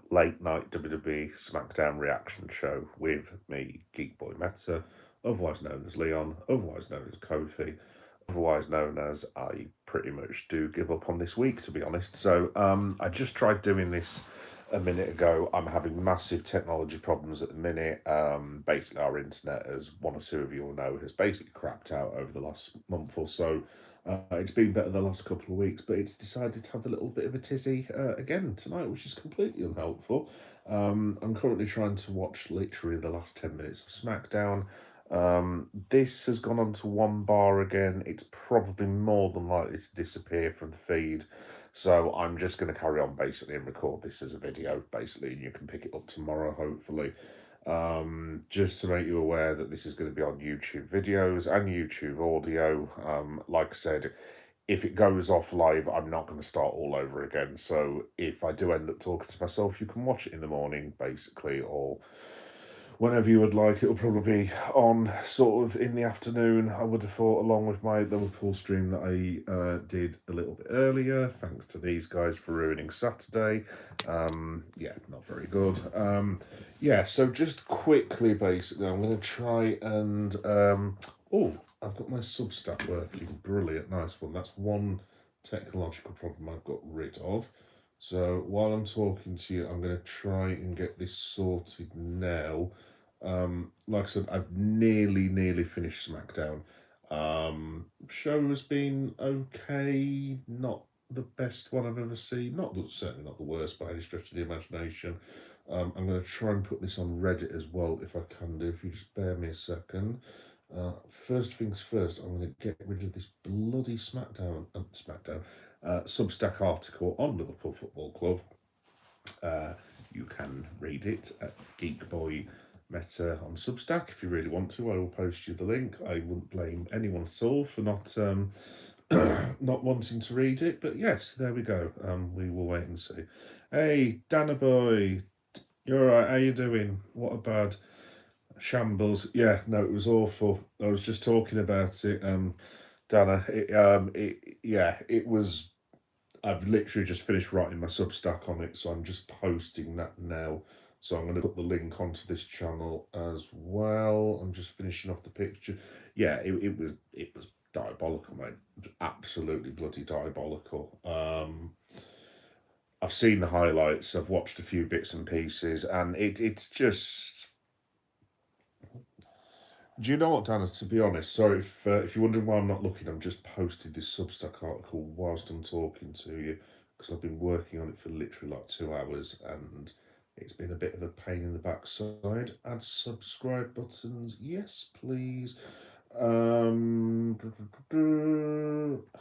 late night WWE Smackdown reaction show with me, Geek Boy Meta, otherwise known as Leon, otherwise known as Kofi, otherwise known as I pretty much do give up on this week, to be honest. So I just tried doing this a minute ago. I'm having massive technology problems at the minute. Basically, our internet, as one or two of you will know, has basically crapped out over the last month or so. It's been better the last couple of weeks, but it's decided to have a little bit of a tizzy again tonight, which is completely unhelpful. I'm currently trying to watch literally the last 10 minutes of Smackdown. This has gone on to one bar again. It's probably more than likely to disappear from the feed. So I'm just going to carry on basically and record this as a video basically, and you can pick it up tomorrow, hopefully. Just to make you aware that this is going to be on YouTube videos and YouTube audio. Like I said, if it goes off live, I'm not going to start all over again. So if I do end up talking to myself, you can watch it in the morning, basically, or whenever you would like. It'll probably be on sort of in the afternoon, I would have thought, along with my Liverpool stream that I did a little bit earlier. Thanks to these guys for ruining Saturday. Yeah, not very good. Yeah, so just quickly, basically, I'm going to try and... oh, I've got my Substack working. Brilliant, nice one. That's one technological problem I've got rid of. So while I'm talking to you, I'm going to try and get this sorted now. Like I said, I've nearly finished Smackdown. Show has been okay, not the best one I've ever seen. Certainly not the worst by any stretch of the imagination. I'm going to try and put this on Reddit as well, if I can do. If you just bear me a second. First things first, I'm going to get rid of this bloody Smackdown Substack article on Liverpool Football Club. You can read it at Geek Boy Meta on Substack if you really want to. I will post you the link. I wouldn't blame anyone at all for not not wanting to read it, but yes, there we go. We will wait and see. Hey, Dana boy, you're alright? How you doing? What a bad shambles. Yeah, no, it was awful. I was just talking about it, Dana. It was. I've literally just finished writing my Substack on it, so I'm just posting that now. So I'm going to put the link onto this channel as well. I'm just finishing off the picture. Yeah, it was diabolical, mate. It was absolutely bloody diabolical. I've seen the highlights. I've watched a few bits and pieces, and it's just. Do you know what, Dana? To be honest, sorry if you're wondering why I'm not looking, I'm just posted this Substack article whilst I'm talking to you, because I've been working on it for literally like 2 hours, and it's been a bit of a pain in the backside. Add subscribe buttons, yes please.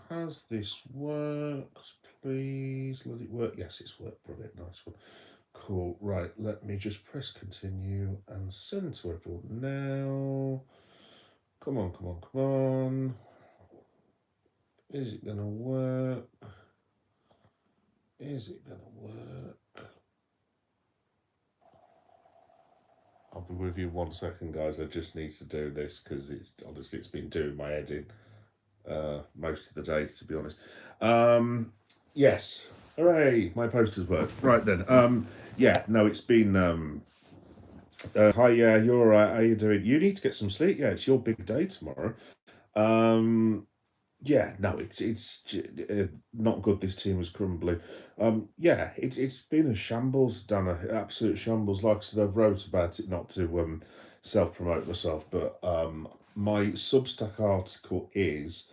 Has this worked? Please let it work. Yes, it's worked. Brilliant, nice one. Cool, right, let me just press continue and send to everyone now. Come on. Is it gonna work? Is it gonna work? I'll be with you 1 second, guys. I just need to do this because it's been doing my head in most of the day, to be honest. Yes. Hooray, my poster's worked. Right then. Yeah, no, it's been hi, yeah, you're alright. How you doing? You need to get some sleep. Yeah, it's your big day tomorrow. Yeah, no, it's not good. This team is crumbling. Yeah, it's been a shambles, Dana. Absolute shambles. Like I said, I've wrote about it, not to self promote myself, but my Substack article is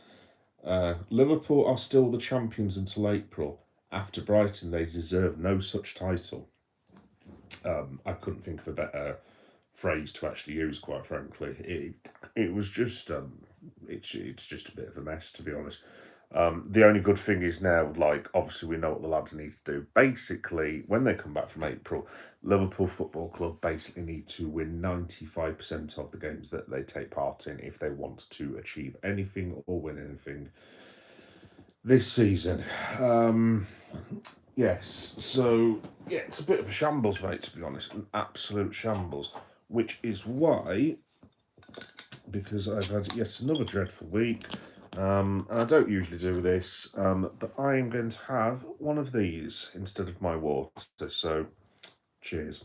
Liverpool are still the champions until April. After Brighton, they deserve no such title. I couldn't think of a better phrase to actually use, quite frankly. It was just it's just a bit of a mess, to be honest. The only good thing is now, like, obviously we know what the lads need to do. Basically, when they come back from April, Liverpool Football Club basically need to win 95% of the games that they take part in if they want to achieve anything or win anything this season. Yes, so yeah, it's a bit of a shambles, mate, to be honest, an absolute shambles, which is why, because I've had yet another dreadful week, and I don't usually do this, but I am going to have one of these instead of my water. So Cheers.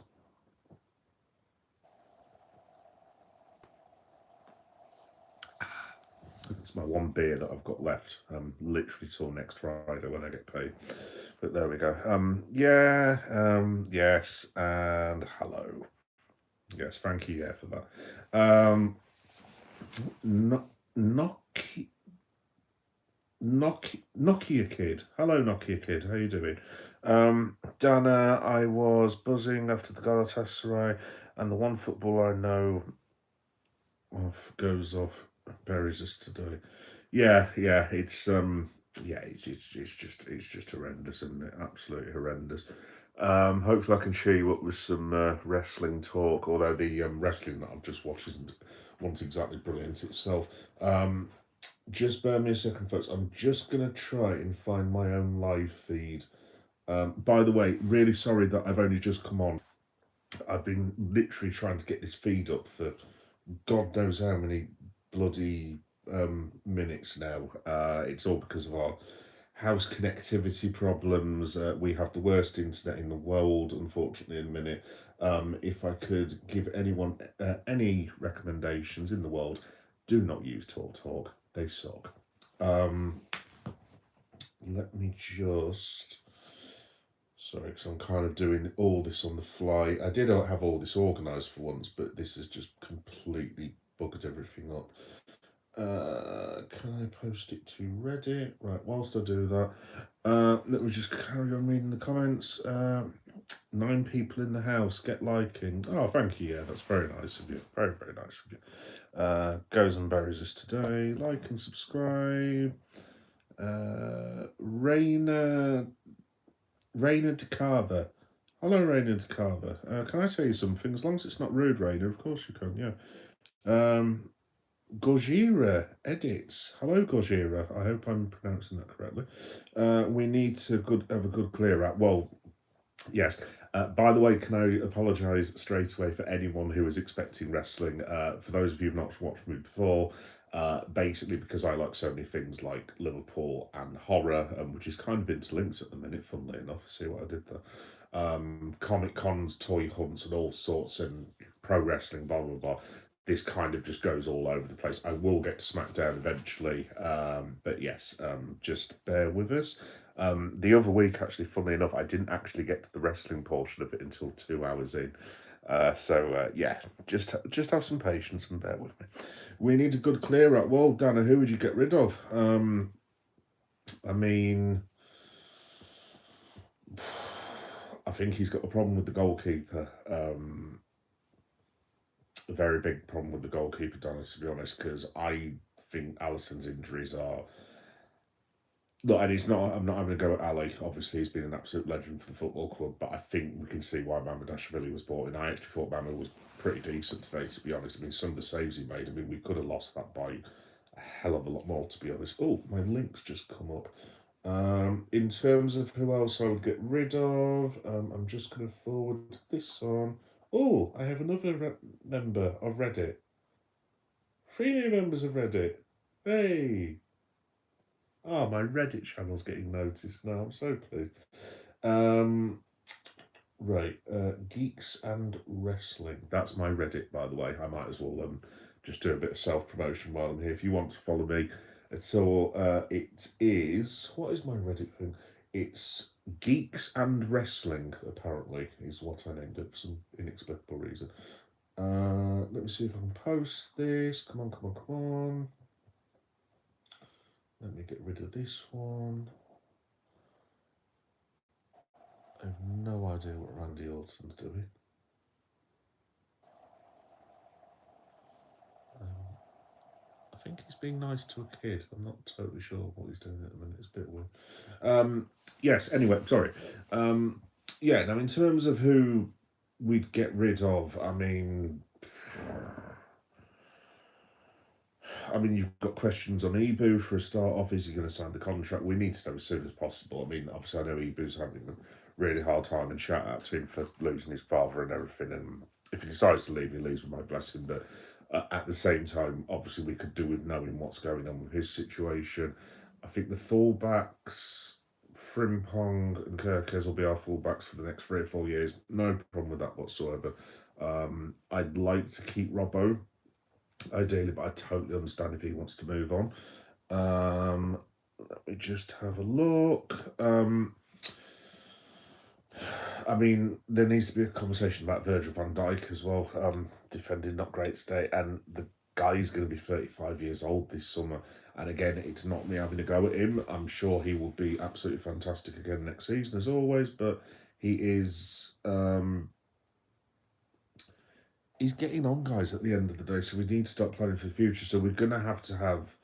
It's my one beer that I've got left. Literally till next Friday when I get paid. But there we go. Yes, and hello. Yes, thank you, yeah, for that. No, Nokia, Nokia Kid. Hello, Nokia Kid. How you doing? Dana, I was buzzing after the Galatasaray, and the one footballer I know goes off, buries us today. Yeah, it's just horrendous, isn't it? Absolutely horrendous. Hopefully I can cheer you up with some wrestling talk, although the wrestling that I've just watched wasn't exactly brilliant itself. Just bear me a second, folks. I'm just gonna try and find my own live feed. By the way, really sorry that I've only just come on. I've been literally trying to get this feed up for God knows how many bloody minutes now. It's all because of our house connectivity problems. We have the worst internet in the world, unfortunately, in a minute. If I could give anyone any recommendations in the world, do not use TalkTalk. They suck. Let me just... Sorry, because I'm kind of doing all this on the fly. I did have all this organised for once, but this has just completely buggered everything up. Can I post it to Reddit? Right, whilst I do that, let me just carry on reading the comments. 9 people in the house, get liking. Oh, thank you, yeah, that's very nice of you. Very, very nice of you. Goes and buries us today. Like and subscribe. Raina DeCarver. Hello, Raina DeCarver. Can I tell you something? As long as it's not rude, Raina, of course you can, yeah. Gojira edits. Hello, Gojira. I hope I'm pronouncing that correctly. We need to have a good clear out. Well, yes. By the way, can I apologise straight away for anyone who was expecting wrestling? For those of you who've not watched me before, basically because I like so many things like Liverpool and horror, which is kind of interlinked at the minute, funnily enough. See what I did there? Comic cons, toy hunts, and all sorts, and pro wrestling, blah, blah, blah. This kind of just goes all over the place. I will get to Smackdown eventually, but yes, just bear with us. The other week, actually, funnily enough, I didn't actually get to the wrestling portion of it until 2 hours in. Yeah, just have some patience and bear with me. We need a good clear up. Well, Dana, who would you get rid of? I mean, I think he's got a problem with the goalkeeper. A very big problem with the goalkeeper, Donna, to be honest, because I think Alisson's injuries are... Look, and it's not, I'm not having a go at Ali. Obviously, he's been an absolute legend for the football club, but I think we can see why Mamardashvili was brought in. I actually thought Mama was pretty decent today, to be honest. I mean, some of the saves he made, I mean, we could have lost that by a hell of a lot more, to be honest. Oh, my link's just come up. In terms of who else I would get rid of, I'm just going to forward this on. Oh, I have another member of Reddit. 3 new members of Reddit. Hey! Oh, my Reddit channel's getting noticed now. I'm so pleased. Right, Geeks and Wrestling. That's my Reddit, by the way. I might as well just do a bit of self-promotion while I'm here. If you want to follow me at all, it is... What is my Reddit thing? It's Geeks and Wrestling, apparently, is what I named it for some inexplicable reason. Let me see if I can post this. Come on. Let me get rid of this one. I have no idea what Randy Orton's doing. I think he's being nice to a kid. I'm not totally sure what he's doing at the minute. It's a bit weird. Yes, anyway, sorry. Yeah, now in terms of who we'd get rid of, I mean, you've got questions on Ibu for a start off. Is he going to sign the contract? We need to know as soon as possible. I mean, obviously, I know Ibu's having a really hard time, and shout out to him for losing his father and everything. And if he decides to leave, he leaves with my blessing. But at the same time, obviously, we could do with knowing what's going on with his situation. I think the fullbacks, Frimpong and Kirkes will be our fullbacks for the next 3 or 4 years. No problem with that whatsoever. I'd like to keep Robbo, ideally, but I totally understand if he wants to move on. Let me just have a look. I mean, there needs to be a conversation about Virgil van Dijk as well. Defending not great today, and the guy's going to be 35 years old this summer. And again, it's not me having a go at him. I'm sure he will be absolutely fantastic again next season, as always. But he is, he's getting on, guys. At the end of the day, so we need to start planning for the future. So we're going to have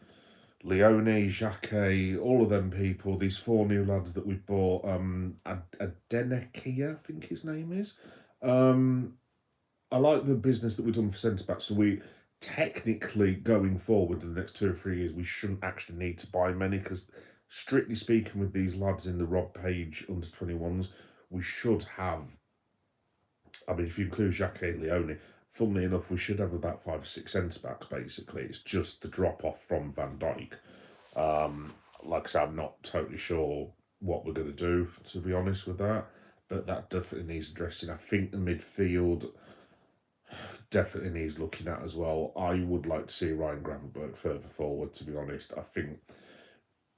Leone, Jacquet, all of them people, these 4 new lads that we bought, Adenekia, I think his name is. I like the business that we've done for centre-back, so we technically, going forward in the next 2 or 3 years, we shouldn't actually need to buy many, because strictly speaking with these lads in the Rob Page under-21s, we should have, I mean, if you include Jacquet and Leone, funnily enough, we should have about 5 or 6 centre-backs, basically. It's just the drop-off from Van Dijk. Like I said, I'm not totally sure what we're going to do, to be honest with that, but that definitely needs addressing. I think the midfield definitely needs looking at as well. I would like to see Ryan Gravenberch further forward, to be honest. I think,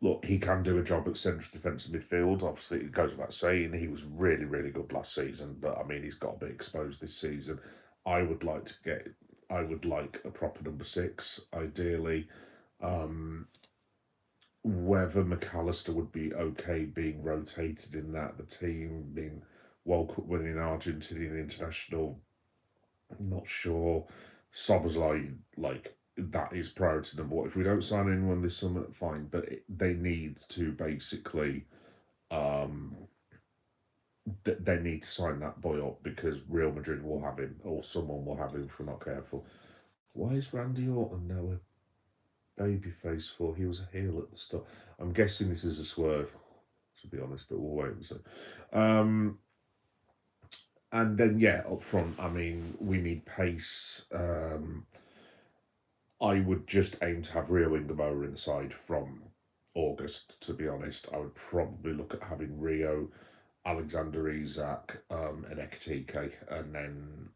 look, he can do a job at central defensive midfield. Obviously, it goes without saying, he was really, really good last season, but I mean, he's got to be exposed this season. I would like a proper number 6, ideally. Whether McAllister would be okay being rotated in that, the team being World Cup winning Argentinian international, I'm not sure. Szoboszlai, like, that is priority number 1. If we don't sign anyone this summer, fine, but they need to basically, they need to sign that boy up, because Real Madrid will have him, or someone will have him if we're not careful. Why is Randy Orton now a babyface for? He was a heel at the start. I'm guessing this is a swerve, to be honest, but we'll wait and see. And then, yeah, up front, I mean, we need pace. I would just aim to have Rio Ingamoa inside from August, to be honest. I would probably look at having Rio, Alexander Isak, and Ekitike, and then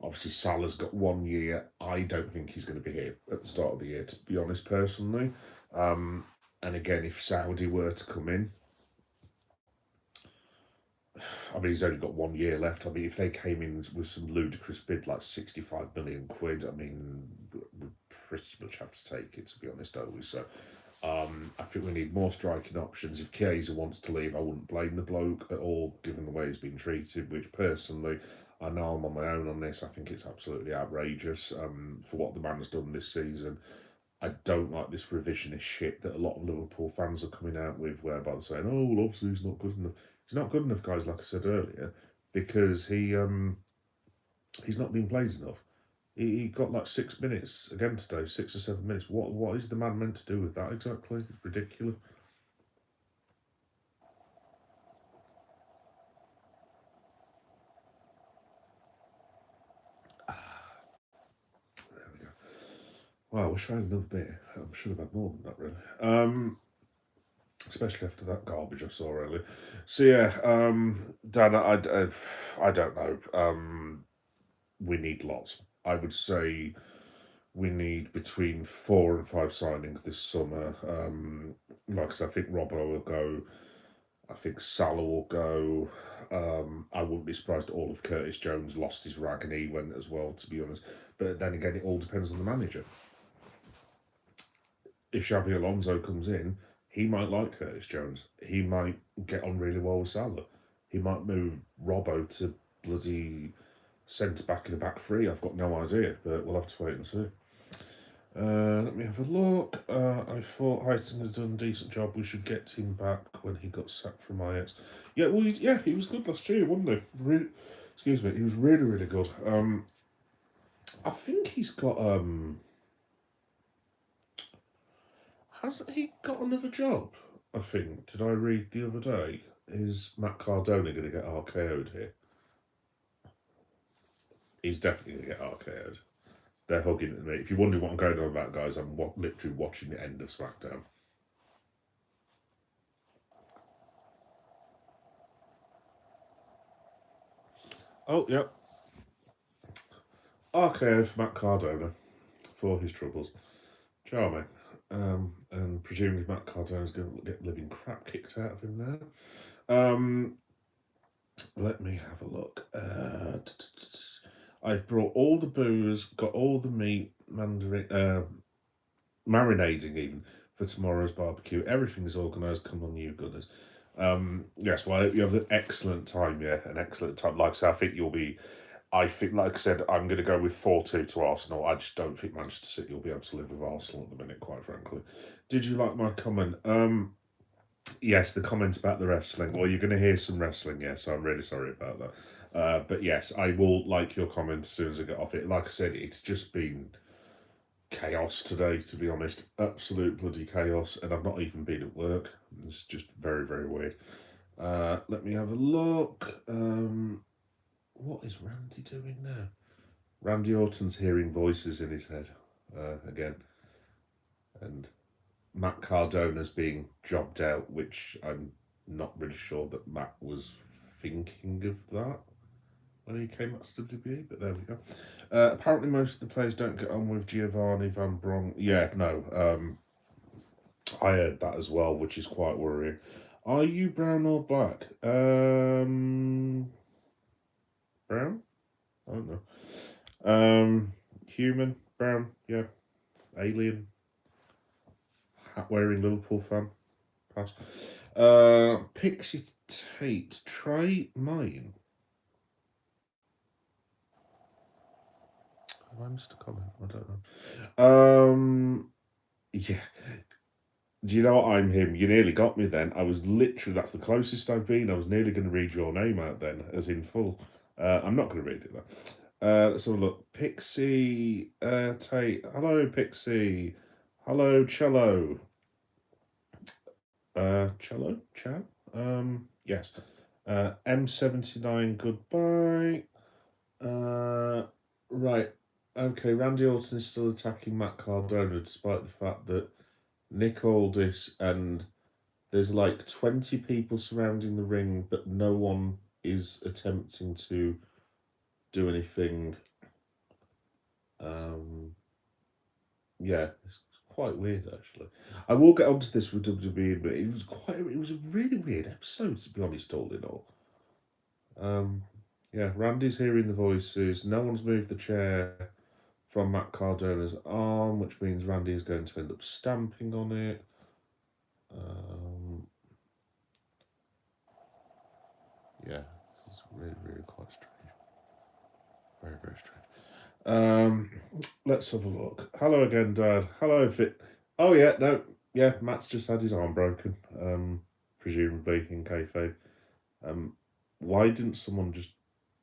obviously Salah's got 1 year. I don't think he's going to be here at the start of the year, to be honest, personally. And again, if Saudi were to come in, I mean, he's only got 1 year left. I mean, if they came in with some ludicrous bid like 65 million quid, I mean, we'd pretty much have to take it, to be honest, don't we? So I think we need more striking options. If Chiesa wants to leave, I wouldn't blame the bloke at all, given the way he's been treated, which personally, I know I'm on my own on this. I think it's absolutely outrageous for what the man has done this season. I don't like this revisionist shit that a lot of Liverpool fans are coming out with, whereby they're saying, oh, well, obviously he's not good enough. He's not good enough, guys, like I said earlier, because he's not been played enough. He got like 6 minutes again today, 6 or 7 minutes. What is the man meant to do with that exactly? It's ridiculous. There we go. Wow, I wish I had another beer. I should have had more than that, really. Especially after that garbage I saw earlier. So yeah, Dan, I don't know. We need lots. I would say we need between 4 and 5 signings this summer. Like I said, I think Robbo will go. I think Salah will go. I wouldn't be surprised if all of Curtis Jones lost his rag and he went as well, to be honest. But then again, it all depends on the manager. If Xabi Alonso comes in, he might like Curtis Jones. He might get on really well with Salah. He might move Robbo to bloody centre-back in the back 3. I've got no idea, but we'll have to wait and see. Let me have a look. I thought Heisen had done a decent job. We should get him back when he got sacked from Ajax. Yeah, well, he was good last year, wasn't he? Excuse me, he was really, really good. I think he's got hasn't he got another job? I think. Did I read the other day? Is Matt Cardona going to get RKO'd here? He's definitely going to get RKO'd. They're hugging at me. If you're wondering what I'm going on about, guys, I'm literally watching the end of Smackdown. Oh, yep. RKO for Matt Cardona for his troubles. Charming. And presumably Matt Cardona's going to get living crap kicked out of him now. Let me have a look. I've brought all the booze, got all the meat, marinating even for tomorrow's barbecue. Everything is organised. Come on, you gunners. Yes, well, you have an excellent time. Yeah, an excellent time. Like I said, I think you'll be. I think, like I said, I'm going to go with 4-2 to Arsenal. I just don't think Manchester City will be able to live with Arsenal at the minute, quite frankly. Did you like my comment? Yes, the comment about the wrestling. Well, you're going to hear some wrestling, yes. I'm really sorry about that. But yes, I will like your comment as soon as I get off it. Like I said, it's just been chaos today, to be honest. Absolute bloody chaos. And I've not even been at work. It's just very, very weird. Let me have a look. What is Randy doing now? Randy Orton's hearing voices in his head again. And Matt Cardona's being jobbed out, which I'm not really sure that Matt was thinking of that when he came out to WWE, but there we go. Apparently, most of the players don't get on with Giovanni Van Bron. Yeah, no, I heard that as well, which is quite worrying. Are you brown or black? Brown? I don't know. Human, brown, yeah. Alien, hat wearing Liverpool fan. Pass. Pixie Tate, try mine. Have I missed a comment? I don't know. Yeah. Do you know what? I'm him. You nearly got me then. I was literally, that's the closest I've been. I was nearly going to read your name out then, as in full. I'm not going to read it though. Let's have a look. Pixie Tate. Hello, Pixie. Hello, Cello. Cello? Chow? Yes. M79, goodbye. Right. Okay, Randy Orton is still attacking Matt Cardona despite the fact that Nick Aldis and there's like 20 people surrounding the ring, but no one is attempting to do anything. Yeah, it's quite weird actually. I will get onto this with WWE, but it was a really weird episode to be honest, all in all. Yeah, Randy's hearing the voices. No one's moved the chair from Matt Cardona's arm, which means Randy is going to end up stamping on it. Yeah, this is really, really quite strange. Very, very strange. Let's have a look. Hello again, Dad. Hello, Fit. Oh yeah, no, yeah, Matt's just had his arm broken. Presumably in kayfabe. Why didn't someone just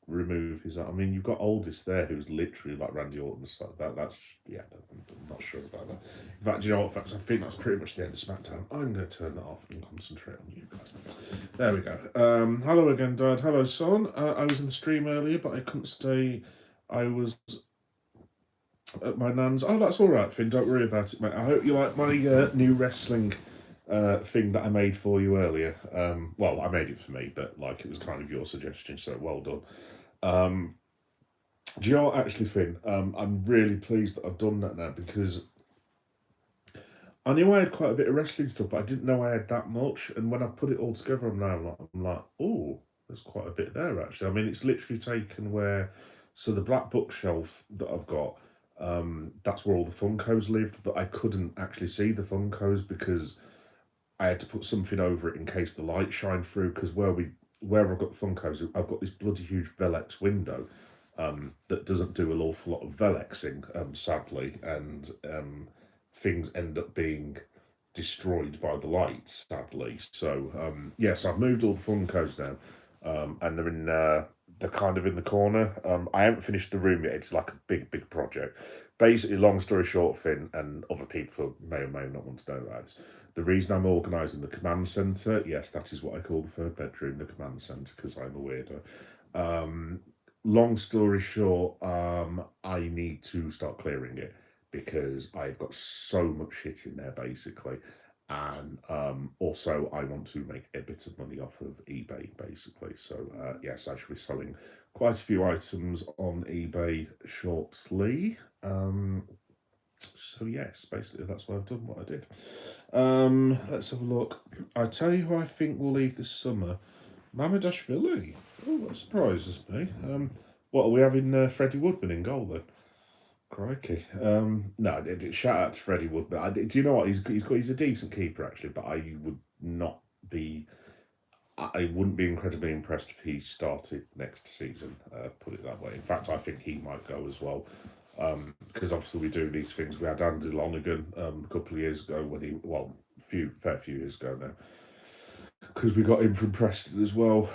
remove his? I mean, you've got Oldest there, who's literally like Randy Orton. So that's yeah. I'm not sure about that. In fact, you know what? Folks, I think that's pretty much the end of Smackdown. I'm going to turn that off and concentrate on you guys. There we go. Hello again, Dad. Hello, son. I was in the stream earlier, but I couldn't stay. I was at my nan's. Oh, that's all right, Finn. Don't worry about it, mate. I hope you like my new wrestling thing that I made for you earlier. Well, I made it for me, but like it was kind of your suggestion, so well done. Do you know what, actually, Finn? I'm really pleased that I've done that now because I knew I had quite a bit of wrestling stuff, but I didn't know I had that much. And when I've put it all together, I'm like, oh, there's quite a bit there actually. I mean, it's literally taken where, so the black bookshelf that I've got, that's where all the Funkos lived, but I couldn't actually see the Funkos because I had to put something over it in case the light shined through. Because where I've got the Funkos, I've got this bloody huge Velux window that doesn't do an awful lot of Velexing, sadly, and things end up being destroyed by the lights, sadly. So yes, I've moved all the Funkos down, and they're in they're kind of in the corner. I haven't finished the room yet. It's like a big, big project. Basically, long story short, Finn, and other people may or may not want to know that. The reason I'm organising the command centre, yes, that is what I call the third bedroom, the command centre, because I'm a weirdo. Long story short, I need to start clearing it because I've got so much shit in there, basically. and also I want to make a bit of money off of eBay, basically. So yes, I should be selling quite a few items on eBay shortly. So yes, basically that's why I've done what I did. Let's have a look. I tell you who I think will leave this summer. Mamadashvili. Oh, that surprises me. What are we having? Freddie Woodman in goal then? Crikey. No, shout out to Freddie Woodman. Do you know what? He's a decent keeper actually, but I would not be. I wouldn't be incredibly impressed if he started next season. Put it that way. In fact, I think he might go as well. Because obviously we do these things. We had Andy Lonergan a couple of years ago when fair few years ago now, because we got him from Preston as well.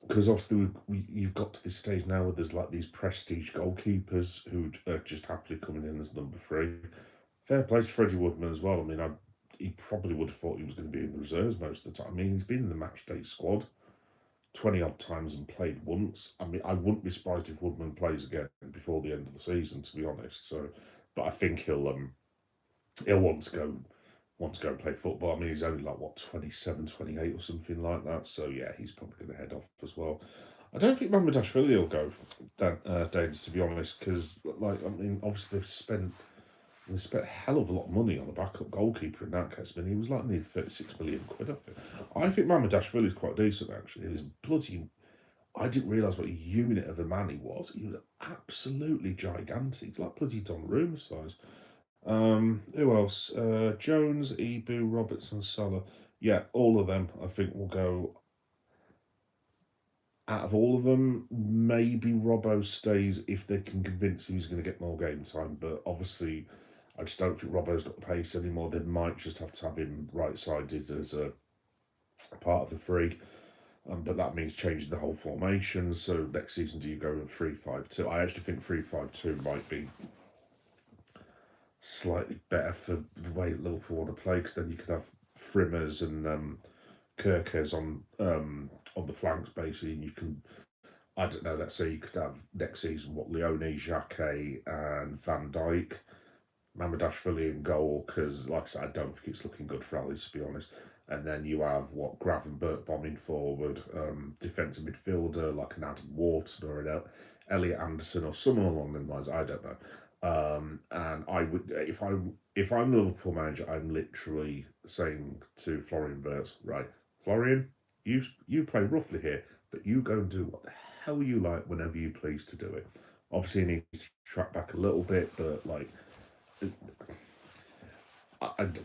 Because obviously you've got to this stage now where there's like these prestige goalkeepers who are just happily coming in as number 3. Fair play to Freddie Woodman as well. I mean, he probably would have thought he was going to be in the reserves most of the time. I mean, he's been in the match day squad 20 odd times and played once. I mean, I wouldn't be surprised if Woodman plays again before the end of the season, to be honest. So, but I think he'll want to go and play football. I mean, he's only like what 27, 28 or something like that. So yeah, he's probably going to head off as well. I don't think Mamadashvili will go, Danes, to be honest, because like I mean, obviously they've spent a hell of a lot of money on a backup goalkeeper in that case. I mean, he was like nearly 36 million quid, I think. I think Mamadashvili is quite decent, actually. He was bloody. I didn't realise what a unit of a man he was. He was absolutely gigantic. He's like bloody Donnarumma size. Who else? Jones, Ibu, Robertson, Salah. Yeah, all of them, I think, will go. Out of all of them, maybe Robbo stays if they can convince him he's going to get more game time. But obviously, I just don't think Robbo's got the pace anymore. They might just have to have him right-sided as a part of the 3. But that means changing the whole formation. So next season, do you go with 3-5-2? I actually think 3-5-2 might be slightly better for the way Liverpool want to play, because then you could have Frimmers and Kirkers on the flanks, basically, and you can, I don't know, let's say you could have next season Leone, Xhaka and Van Dijk, Mamadashvili in goal, because like I said, I don't think it's looking good for Ali, to be honest. And then you have Gravenberch bombing forward, defensive midfielder like an Adam Wharton or an Elliot Anderson or someone along them lines. I don't know. And I would, if I'm the Liverpool manager, I'm literally saying to Florian Wirtz, right, Florian, you play roughly here, but you go and do what the hell you like whenever you please to do it. Obviously, he needs to track back a little bit, but like,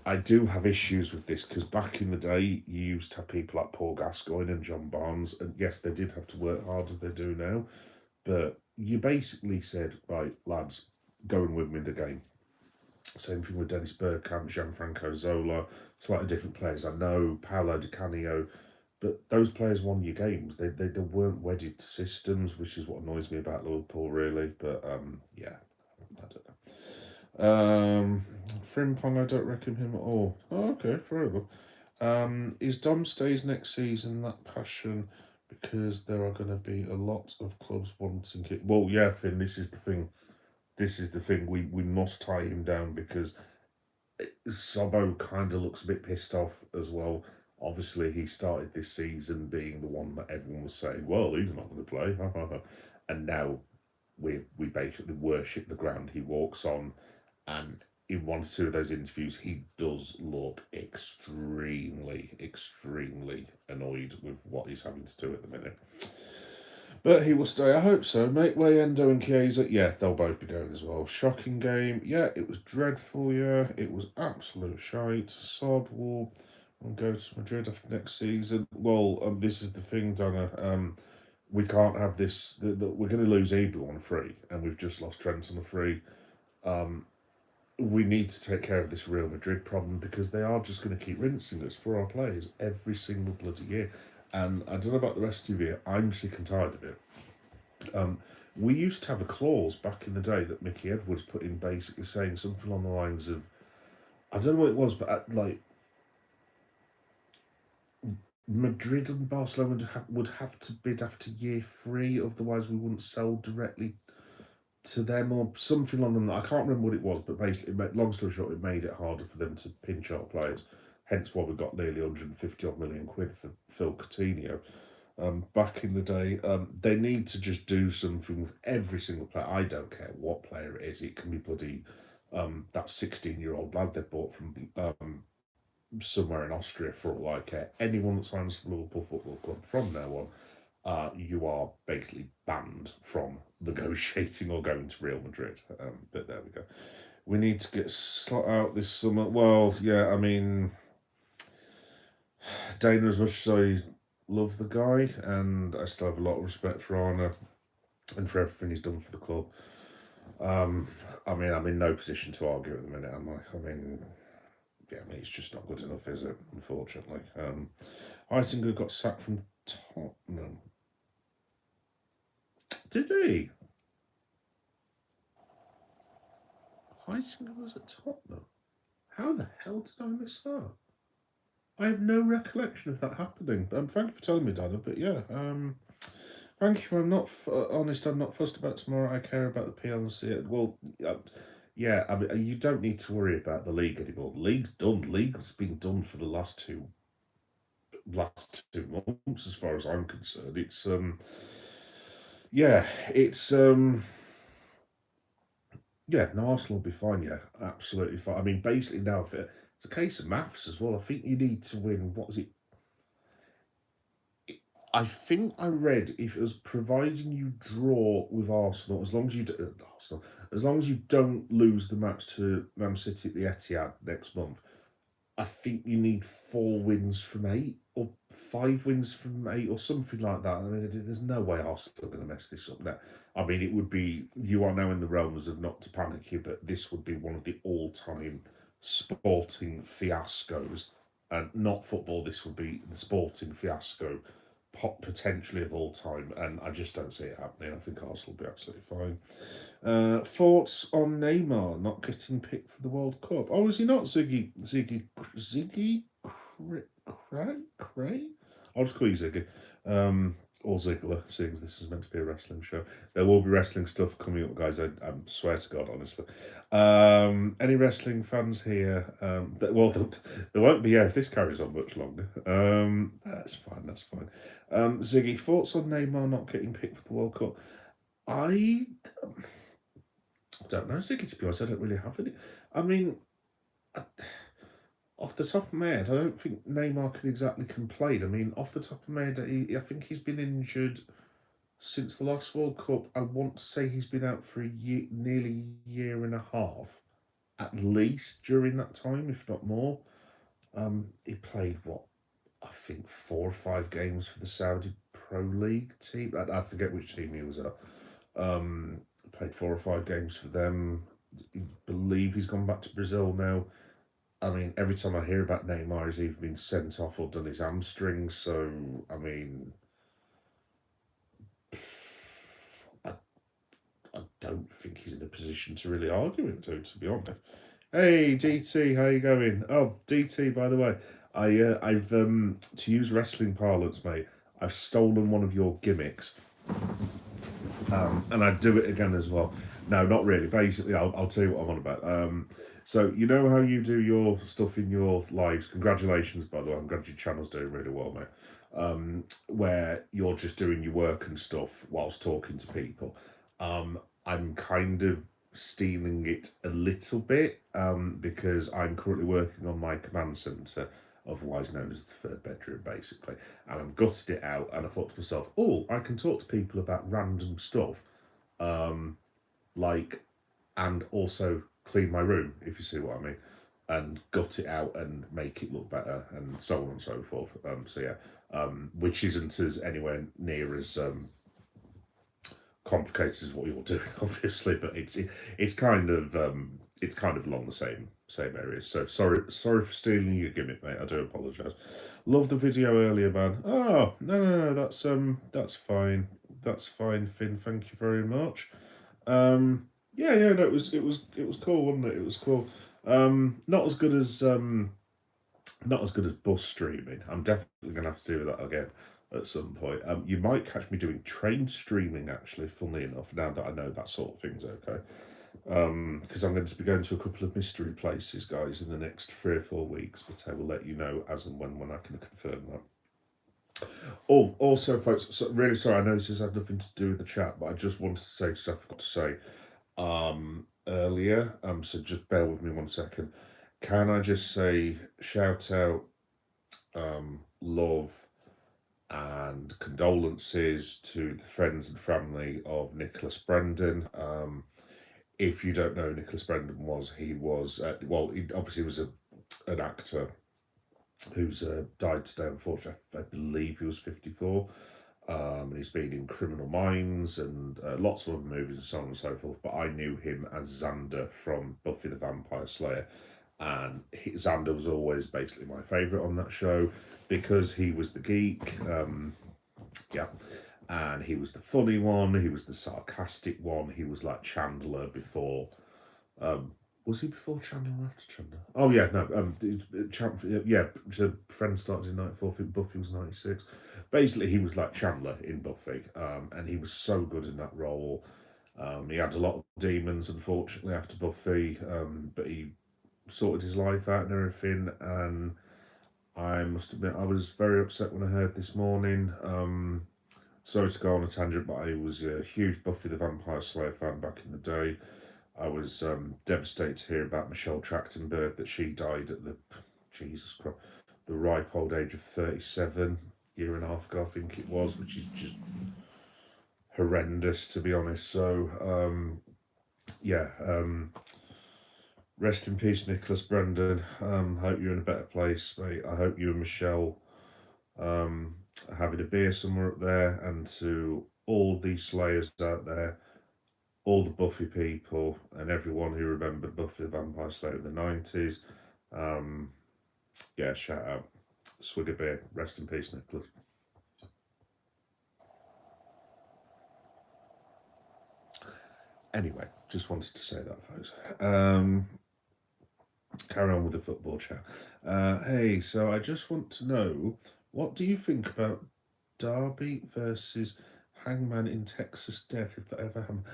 I do have issues with this, because back in the day, you used to have people like Paul Gascoigne and John Barnes, and yes, they did have to work hard as they do now, but you basically said, right, lads, go and win me the game. Same thing with Dennis Bergkamp, Gianfranco Zola, slightly different players. I know, Paolo Di Canio, but those players won you games. They weren't wedded to systems, which is what annoys me about Liverpool, really. But yeah, I don't know. Frimpong, I don't reckon him at all. Oh, okay, fair enough. Is Dom stays next season that passion, because there are going to be a lot of clubs wanting it? Well, yeah, Finn, this is the thing. We must tie him down, because Sobbo kind of looks a bit pissed off as well. Obviously, he started this season being the one that everyone was saying, well, he's not going to play. And now we basically worship the ground he walks on. And in one or two of those interviews, he does look extremely, extremely annoyed with what he's having to do at the minute. But he will stay, I hope so. Make way, Endo and Chiesa, yeah, they'll both be going as well. Shocking game, yeah, it was dreadful, yeah, it was absolute shite. Sob will go to Madrid after next season. Well, this is the thing, Donna. We can't have this. We're going to lose Ibu on free, and we've just lost Trent on the free. We need to take care of this Real Madrid problem, because they are just going to keep rinsing us for our players every single bloody year. And I don't know about the rest of you, I'm sick and tired of it. We used to have a clause back in the day that Mickey Edwards put in, basically saying something along the lines of, I don't know what it was, but like, Madrid and Barcelona would have to bid after year 3, otherwise we wouldn't sell directly to them or something along them. I can't remember what it was, but basically, long story short, it made it harder for them to pinch our players. Hence why we got nearly 150 odd million quid for Phil Coutinho. Back in the day, they need to just do something with every single player. I don't care what player it is. It can be bloody that 16-year-old lad they bought from somewhere in Austria for all I care. Anyone that signs for Liverpool Football Club from now on, you are basically banned from negotiating or going to Real Madrid. But there we go. We need to get slot out this summer. Well, yeah, I mean, Dana, as much as I love the guy, and I still have a lot of respect for Arne and for everything he's done for the club. I mean, I'm in no position to argue at the minute, am I? I mean, yeah, I mean, it's just not good enough, is it? Unfortunately. Heitinger got sacked from Tottenham. Did he? Heitinger was at Tottenham. How the hell did I miss that? I have no recollection of that happening. Thank you for telling me, Dana. But yeah, thank you. I'm not honest. I'm not fussed about tomorrow. I care about the PLC. Well, yeah. I mean, you don't need to worry about the league anymore. The league's done. The league's been done for the last 2 months, as far as I'm concerned. It's yeah, it's yeah. No, Arsenal will be fine. Yeah, absolutely fine. I mean, basically now, if it's a case of maths as well. I think you need to win. What was it? I think I read if it was providing you draw with Arsenal, as long as you Arsenal, as long as you don't lose the match to Man City at the Etihad next month, I think you need 4 wins from 8 or 5 wins from 8 or something like that. I mean, there's no way Arsenal are going to mess this up now. I mean, it would be, you are now in the realms of not to panic you, but this would be one of the all-time sporting fiascos, and not football. This would be the sporting fiasco potentially of all time, and I just don't see it happening. I think Arsenal will be absolutely fine. Thoughts on Neymar not getting picked for the World Cup? Oh, is he not? Ziggy Cray? I'll just call you Ziggy. Or Ziggler, seeing as this is meant to be a wrestling show. There will be wrestling stuff coming up, guys. I swear to God, honestly. Any wrestling fans here? Well, there won't be, yeah, if this carries on much longer. That's fine, that's fine. Ziggy, thoughts on Neymar not getting picked for the World Cup? I don't know, Ziggy, to be honest. I don't really have any. I mean, off the top of my head, I don't think Neymar can exactly complain. I mean, off the top of my head, I think he's been injured since the last World Cup. I want to say he's been out for nearly a year and a half, at least during that time, if not more. He played, what, I think 4 or 5 games for the Saudi Pro League team. I forget which team he was at. Played 4 or 5 games for them. I believe he's gone back to Brazil now. I mean, every time I hear about Neymar, he's either been sent off or done his hamstring. So, I mean, I don't think he's in a position to really argue him to be honest. Hey, DT, how you going? Oh, DT, by the way, I've to use wrestling parlance, mate, I've stolen one of your gimmicks, and I'd do it again as well. No, not really. Basically, I'll tell you what I'm on about. So you know how you do your stuff in your lives. Congratulations, by the way. I'm glad your channel's doing really well, mate. Where you're just doing your work and stuff whilst talking to people. I'm kind of stealing it a little bit because I'm currently working on my command centre, otherwise known as the 3rd bedroom, basically, and I'm gutted it out, and I thought to myself, oh, I can talk to people about random stuff, like, and also clean my room, if you see what I mean, and gut it out and make it look better, and so on and so forth. So yeah, which isn't as anywhere near as complicated as what you're doing, obviously, but it's kind of along the same areas. So sorry for stealing your gimmick, mate. I do apologise. Love the video earlier, man. Oh no, that's fine. That's fine, Finn. Thank you very much. Yeah, no, it was cool, wasn't it? It was cool. Not as good as bus streaming. I'm definitely gonna have to do that again at some point. You might catch me doing train streaming, actually, funnily enough, now that I know that sort of thing's okay. Because I'm going to be going to a couple of mystery places, guys, in the next 3 or 4 weeks, but I will let you know as and when I can confirm that. Oh, also, folks, so really sorry, I know this has had nothing to do with the chat, but I just wanted to say, because I forgot to say earlier, so just bear with me 1 second. Can I just say, shout out, love and condolences to the friends and family of Nicholas Brendon. If you don't know who Nicholas Brendon was, he was, he obviously was an actor who's died today, unfortunately. I believe he was 54. And he's been in Criminal Minds and lots of other movies and so on and so forth. But I knew him as Xander from Buffy the Vampire Slayer. And Xander was always basically my favourite on that show because he was the geek. Yeah. And he was the funny one. He was the sarcastic one. He was like Chandler before. Was he before Chandler or after Chandler? Oh yeah, no. So Friends started in 94. I think Buffy was 96. Basically, he was like Chandler in Buffy, and he was so good in that role. He had a lot of demons, unfortunately, after Buffy, but he sorted his life out and everything. And I must admit, I was very upset when I heard this morning. Sorry to go on a tangent, but I was a huge Buffy the Vampire Slayer fan back in the day. I was devastated to hear about Michelle Trachtenberg, that she died at Jesus Christ, the ripe old age of 37, year and a half ago, I think it was, which is just horrendous, to be honest. So, rest in peace, Nicholas Brendon. Hope you're in a better place, mate. I hope you and Michelle having a beer somewhere up there, and to all these Slayers out there, all the Buffy people, and everyone who remembered Buffy the Vampire Slayer in the 90s. Shout out. Swig a beer. Rest in peace, Nicholas. Anyway, just wanted to say that, folks. Carry on with the football chat. Hey, so I just want to know, what do you think about Derby versus Hangman in Texas Death, if that ever happened?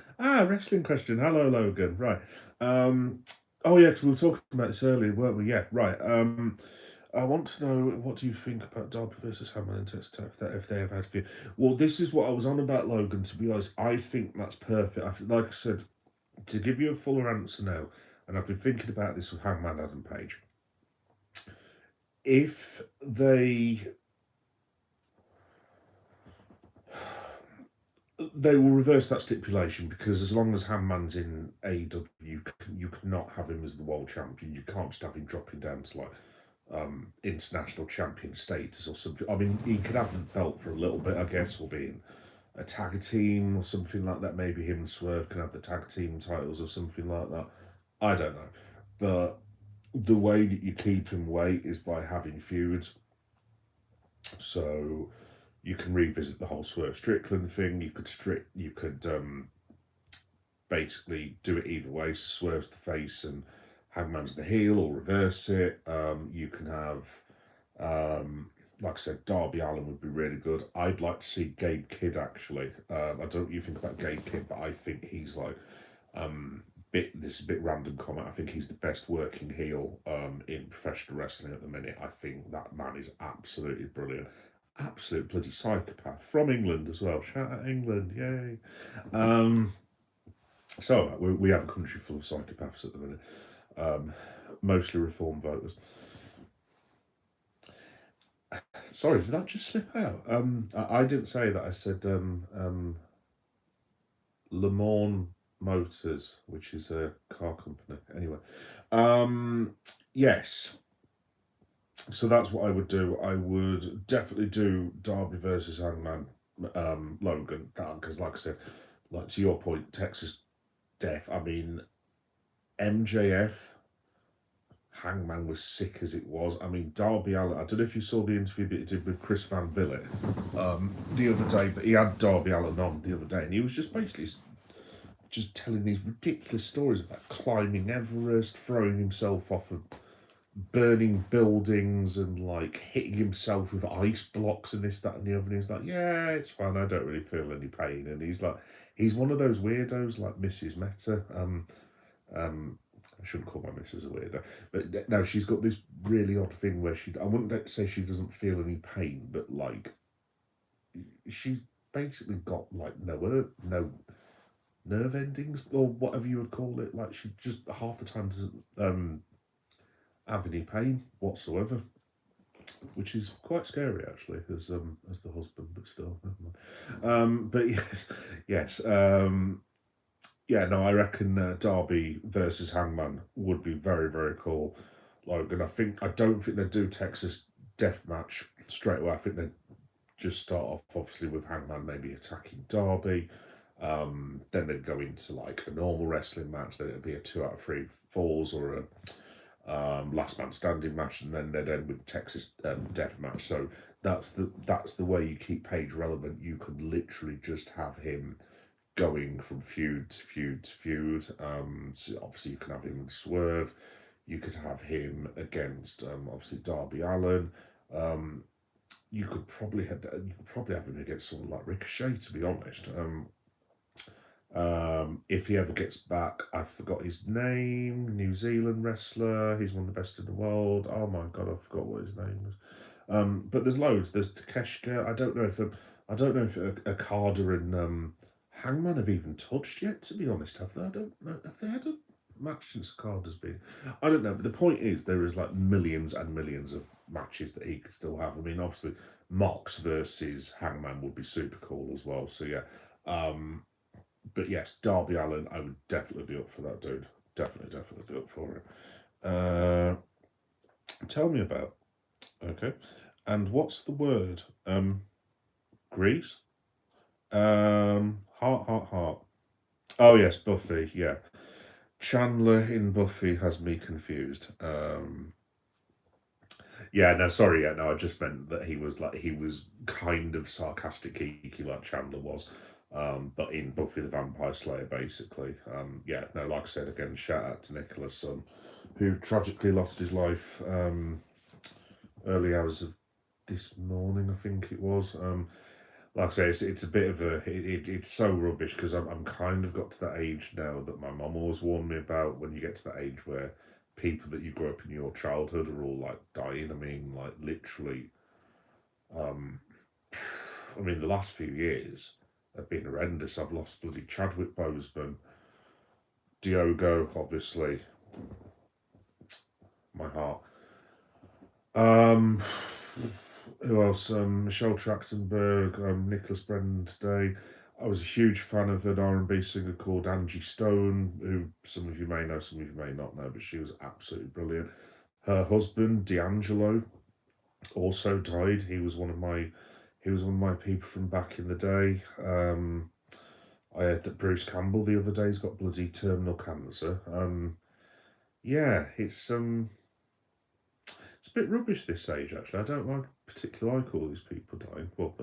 Wrestling question. Hello, Logan. Right. Because we were talking about this earlier, weren't we? Yeah, right. I want to know, what do you think about Derby versus Hangman in Texas Death, if they ever had a feud? Well, this is what I was on about, Logan, to be honest. I think that's perfect. Like I said, to give you a fuller answer now, and I've been thinking about this with Hangman Adam Page. If they will reverse that stipulation, because as long as Hangman's in AEW, you cannot have him as the world champion. You can't just have him dropping down to like international champion status or something. I mean, he could have the belt for a little bit, I guess, or be in a tag team or something like that. Maybe him and Swerve can have the tag team titles or something like that. I don't know. But the way that you keep him weight is by having feuds. So you can revisit the whole Swerve Strickland thing. You could basically do it either way. So Swerve's the face and Hangman's the heel, or reverse it. You can have, like I said, Darby Allin would be really good. I'd like to see Gabe Kidd, actually. I don't know what you think about Gabe Kidd, but I think he's like, this is a bit random comment, I think he's the best working heel in professional wrestling at the minute. I think that man is absolutely brilliant. Absolute bloody psychopath. From England as well. Shout out England, yay. So we have a country full of psychopaths at the minute. Mostly reform voters. Sorry, did that just slip out? I didn't say that. I said Le Mans Motors, which is a car company. Anyway, yes. So that's what I would do. I would definitely do Derby versus Hangman, Logan. Because, like I said, like to your point, Texas Death. I mean, MJF, Hangman was sick as it was. I mean, Darby Allin, I don't know if you saw the interview that he did with Chris Van Vliet the other day, but he had Darby Allin on the other day, and he was just basically just telling these ridiculous stories about climbing Everest, throwing himself off of burning buildings and like hitting himself with ice blocks and this, that, and the other. And he's like, yeah, it's fine. I don't really feel any pain. And he's like, he's one of those weirdos like Mrs. Meta. I shouldn't call my missus a weirdo, but no, she's got this really odd thing where I wouldn't say she doesn't feel any pain, but like she basically got like no nerve endings or whatever you would call it. Like she just half the time doesn't have any pain whatsoever, which is quite scary actually as the husband, but still never mind. But yeah, yes, yeah, no, I reckon Derby versus Hangman would be very, very cool. Like, and I don't think they'd do Texas death match straight away. I think they'd just start off obviously with Hangman maybe attacking Derby. Then they'd go into like a normal wrestling match. Then it'd be a 2 out of 3 falls or a last man standing match, and then they'd end with Texas death match. So that's the way you keep Page relevant. You could literally just have him going from feud to feud to feud. So obviously you can have him Swerve. You could have him against obviously Darby Allin. You could probably have him against someone like Ricochet, to be honest. If he ever gets back, I forgot his name. New Zealand wrestler. He's one of the best in the world. Oh my god, I forgot what his name is. But there's loads. There's Takeshita. I don't know if Okada and Hangman have even touched yet. To be honest, have they? I don't know. Have they had a match since Okada's been? I don't know. But the point is, there is like millions and millions of matches that he could still have. I mean, obviously, Mox versus Hangman would be super cool as well. So yeah. But yes, Darby Allin, I would definitely be up for that, dude. Definitely be up for it. Tell me about. Okay. And what's the word? Grease? Heart. Oh yes, Buffy, yeah. Chandler in Buffy has me confused. Yeah, no, sorry, yeah, no, I just meant that he was kind of sarcastic geeky like Chandler was. But in Buffy the Vampire Slayer, basically. Yeah, no, like I said again, shout out to Nicholas, who tragically lost his life early hours of this morning, I think it was. Like I say, it's a bit of it's so rubbish because I'm kind of got to that age now that my mum always warned me about, when you get to that age where people that you grew up in your childhood are all like dying. I mean, like literally, I mean, the last few years have been horrendous. I've lost bloody Chadwick Boseman, Diogo, obviously, my heart. Who else? Michelle Trachtenberg, Nicholas Brennan today. I was a huge fan of an R&B singer called Angie Stone, who some of you may know, some of you may not know, but she was absolutely brilliant. Her husband, D'Angelo, also died. He was one of my people from back in the day. I heard that Bruce Campbell the other day's got bloody terminal cancer. Yeah, it's a bit rubbish this age, actually. I don't particularly like all these people dying. Well,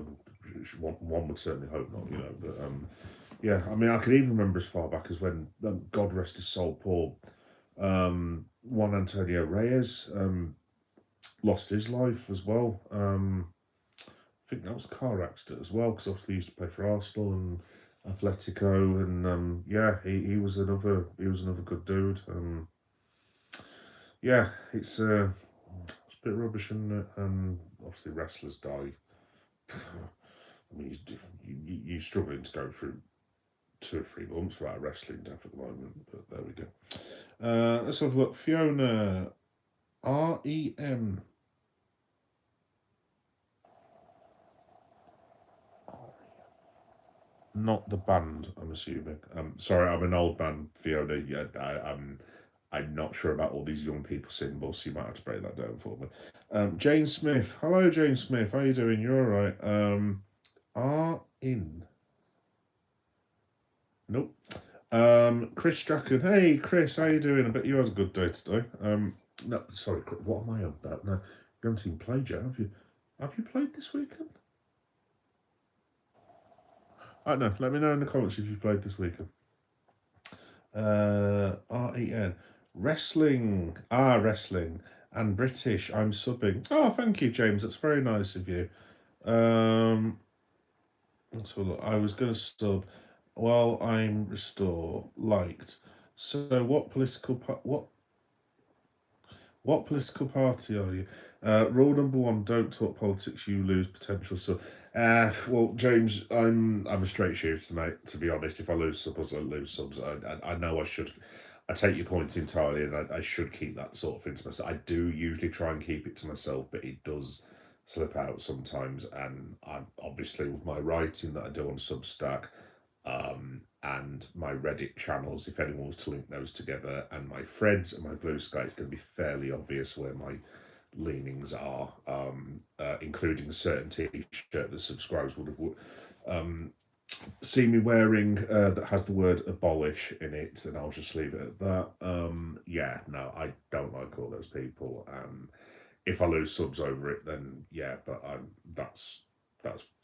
one would certainly hope not, you know. But yeah, I mean, I can even remember as far back as when, God rest his soul, poor Juan Antonio Reyes lost his life as well. I think that was a car accident as well, because obviously he used to play for Arsenal and Atletico, and yeah, he was another good dude. Yeah, it's a bit rubbish, isn't it? Obviously wrestlers die. I mean, you're struggling to go through 2 or 3 months without wrestling death at the moment, but there we go. Let's have a look. Fiona, REM. Not the band, I'm assuming. Sorry, I'm an old man, Fiona. Yeah, I'm not sure about all these young people symbols, so you might have to break that down for me. Jane Smith. Hello, Jane Smith. How you doing? You alright? Are in. Nope. Chris Strachan. Hey, Chris, how you doing? I bet you had a good day today. No, sorry, what am I on about? No, you haven't even played yet, have you? Have you played this weekend? I don't know. Let me know in the comments if you played this weekend. REN. Wrestling. Wrestling. and British. I'm subbing. Oh, thank you, James. That's very nice of you. Um, let's have a look. I was going to sub while I'm restore liked. So, what political party are you? Rule number one: don't talk politics. You lose potential. So, well, James, I'm a straight shooter, mate. To be honest, if I lose subs, I lose subs. I know I should. I take your points entirely, and I should keep that sort of thing to myself. I do usually try and keep it to myself, but it does slip out sometimes. And I'm obviously with my writing that I do on Substack, and my Reddit channels, if anyone was to link those together, and my threads and my Blue Sky, it's going to be fairly obvious where my leanings are, including a certain t-shirt that subscribers would have seen me wearing that has the word abolish in it, and I'll just leave it at that. Yeah, no, I don't like all those people. If I lose subs over it, then yeah, but that's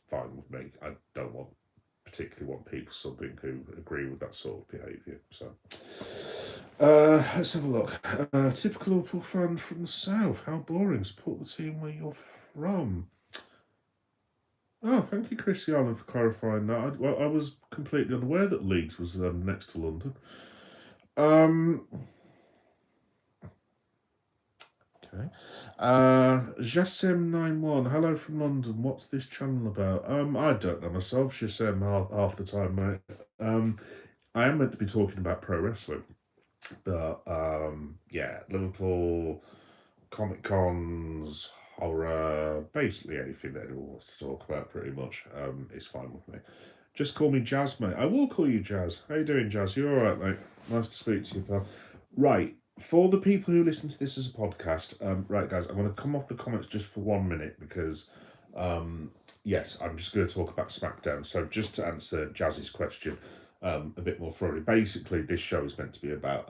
fine with me. I don't particularly want people subbing who agree with that sort of behaviour. So let's have a look. Typical Liverpool fan from the south. How boring. Support the team where you're from. Oh, thank you, Cristiano, for clarifying that. I was completely unaware that Leeds was next to London. Okay. Jasem91, hello from London. What's this channel about? I don't know myself. Jasem half the time, mate. I am meant to be talking about pro wrestling, but yeah, Liverpool, Comic Cons, horror, basically anything that anyone wants to talk about, pretty much, is fine with me. Just call me Jazz, mate. I will call you Jazz. How you doing, Jazz? You all right, mate? Nice to speak to you, pal. Right, for the people who listen to this as a podcast, right, guys, I'm going to come off the comments just for 1 minute because, yes, I'm just going to talk about Smackdown. So just to answer Jazz's question a bit more thoroughly, basically, this show is meant to be about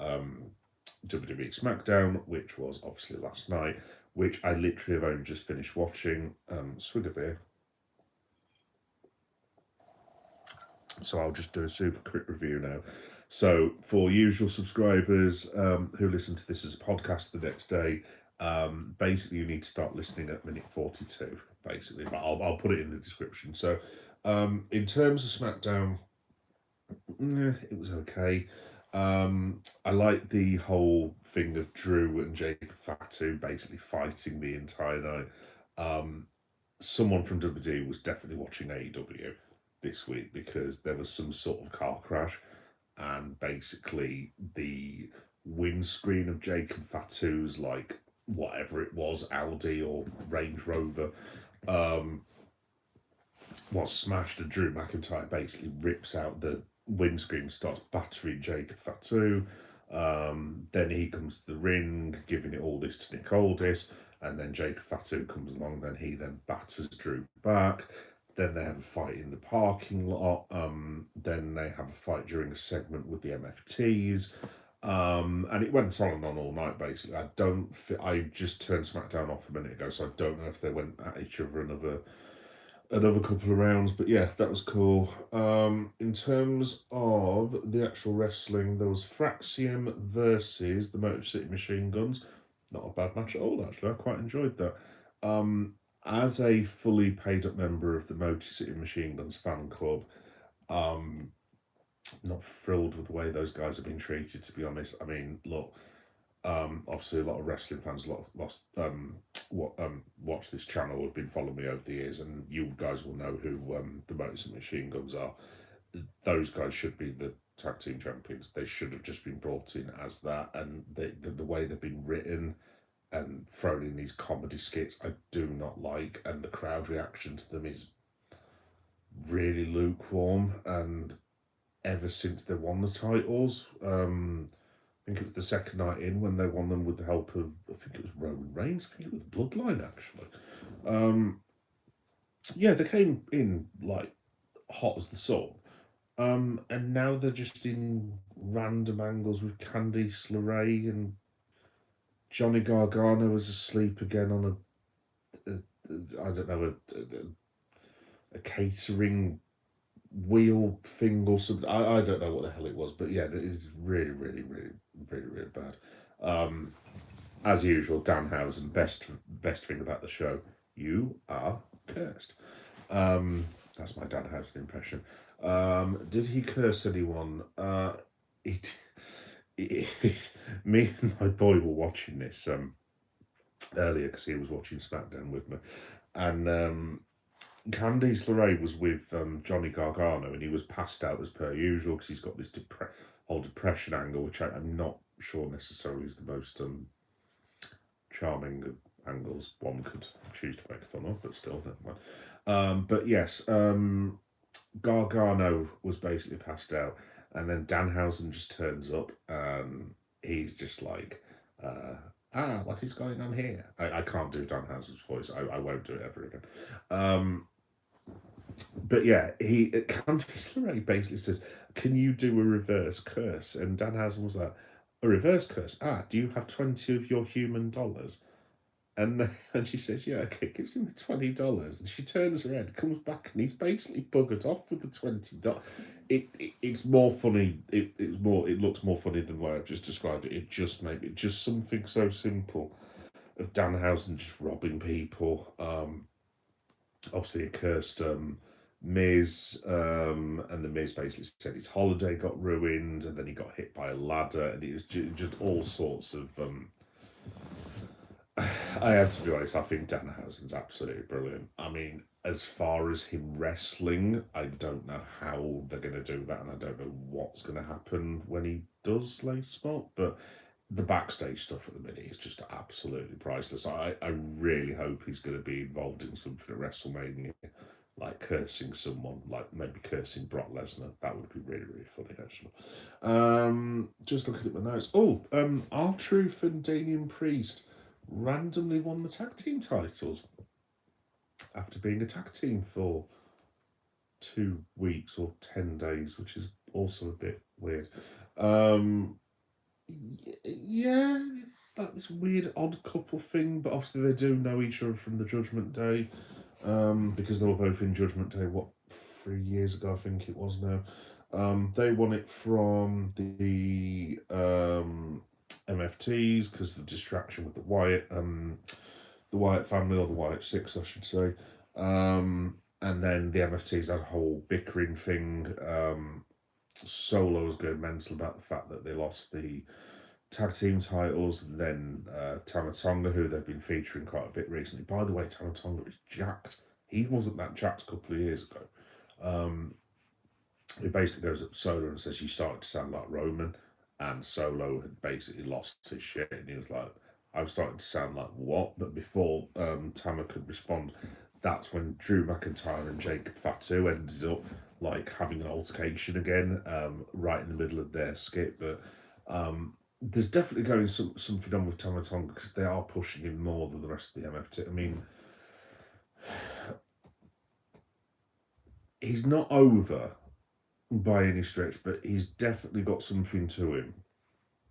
WWE Smackdown, which was obviously last night, which I literally have only just finished watching. Swig a beer. So I'll just do a super quick review now. So for usual subscribers who listen to this as a podcast the next day, basically you need to start listening at minute 42, basically, but I'll put it in the description. So in terms of SmackDown, it was okay. I like the whole thing of Drew and Jacob Fatu basically fighting the entire night. Someone from WWE was definitely watching AEW this week because there was some sort of car crash, and basically the windscreen of Jacob Fatu's, like, whatever it was, Audi or Range Rover, was smashed, and Drew McIntyre basically rips out the windscreen, starts battering Jacob Fatu. Then he comes to the ring, giving it all this to Nick Aldis, and then Jacob Fatu comes along, then he batters Drew back. Then they have a fight in the parking lot. Then they have a fight during a segment with the MFTs. And it went on and on all night, basically. I just turned SmackDown off a minute ago, so I don't know if they went at each other another couple of rounds, but yeah, that was cool. In terms of the actual wrestling, there was Fraxium versus the Motor City Machine Guns. Not a bad match at all, actually. I quite enjoyed that. As a fully paid up member of the Motor City Machine Guns fan club, not thrilled with the way those guys have been treated, to be honest. I mean, look, obviously a lot of wrestling fans watch this channel, have been following me over the years, and you guys will know who the Motor City Machine Guns are. Those guys should be the tag team champions. They should have just been brought in as that, and the way they've been written and thrown in these comedy skits, I do not like, and the crowd reaction to them is really lukewarm. And ever since they won the titles, I think it was the second night in when they won them with the help of, I think it was Roman Reigns, I think it was Bloodline, actually. Yeah, they came in like hot as the sun. And now they're just in random angles with Candice LeRae, and Johnny Gargano was asleep again on I don't know, a catering wheel thing or something. I don't know what the hell it was, but yeah, it is really, really, really, really, really bad. as usual, Danhausen, best thing about the show, you are cursed. That's my Danhausen impression. Did he curse anyone? It, me and my boy were watching this earlier because he was watching Smackdown with me, and Candice LeRae was with Johnny Gargano, and he was passed out as per usual because he's got this whole depression angle, which I'm not sure necessarily is the most charming of angles one could choose to make fun of, but still, never mind. But yes, Gargano was basically passed out, and then Danhausen just turns up, and he's just like, what is going on here? I can't do Danhausen's voice. I won't do it ever again. But yeah, Candice LeRae basically says, "Can you do a reverse curse?" And Danhausen was like, "A reverse curse? Do you have 20 of your human dollars?" And she says, "Yeah, okay," gives him the $20. And she turns her head, comes back, and he's basically buggered off with the $20. It's more funny. It looks more funny than the way I've just described it. It just maybe just something so simple of Danhausen just robbing people. Obviously, it cursed Miz, and the Miz basically said his holiday got ruined, and then he got hit by a ladder, and it was just all sorts of. I have to be honest, I think Danhausen's absolutely brilliant. I mean, as far as him wrestling, I don't know how they're going to do that, and I don't know what's going to happen when he does lay spot, but the backstage stuff at the minute is just absolutely priceless. I really hope he's going to be involved in something at WrestleMania, like cursing someone, like maybe cursing Brock Lesnar. That would be really, really funny, actually. Just looking at my notes. Oh, R-Truth and Damian Priest randomly won the tag team titles after being a tag team for 2 weeks or 10 days, which is also a bit weird. Yeah, it's like this weird odd couple thing, but obviously they do know each other from the Judgment Day, because they were both in Judgment Day, 3 years ago, I think it was now. They won it from the MFTs because of the distraction with the Wyatt family, or the Wyatt Six, I should say. And then the MFTs had a whole bickering thing. Solo was going mental about the fact that they lost the tag team titles, and then Tama Tonga, who they've been featuring quite a bit recently. By the way, Tama Tonga is jacked. He wasn't that jacked a couple of years ago. He basically goes up to Solo and says, "You started to sound like Roman," and Solo had basically lost his shit, and he was like, "I'm starting to sound like what?" But before Tama could respond, that's when Drew McIntyre and Jacob Fatu ended up like having an altercation again, right in the middle of their skit. But there's definitely going something on with Tama Tonga because they are pushing him more than the rest of the MFT. I mean, he's not over by any stretch, but he's definitely got something to him.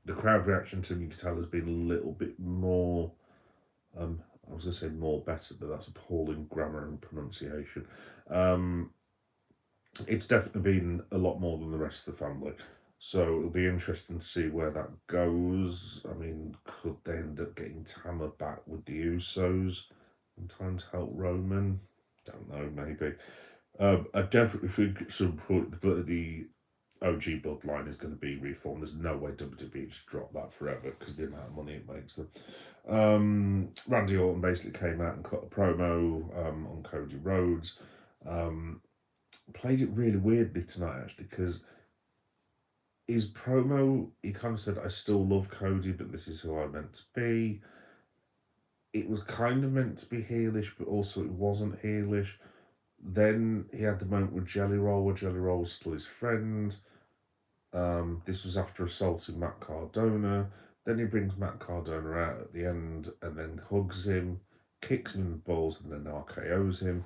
The crowd reaction to him, you can tell, has been a little bit more. I was going to say more better, but that's appalling grammar and pronunciation. It's definitely been a lot more than the rest of the family. So it'll be interesting to see where that goes. I mean, could they end up getting Tama back with the Usos in time to help Roman? Don't know, maybe. I definitely think at some point the OG bloodline is going to be reformed. There's no way WWE just drop that forever because the amount of money it makes them. Randy Orton basically came out and cut a promo on Cody Rhodes. Played it really weirdly tonight, actually, because his promo, he kind of said, "I still love Cody, but this is who I'm meant to be." It was kind of meant to be heelish, but also it wasn't heelish. Then he had the moment with Jelly Roll, where Jelly Roll was still his friend. This was after assaulting Matt Cardona. Then he brings Matt Cardona out at the end and then hugs him, kicks him in the balls, and then RKO's him.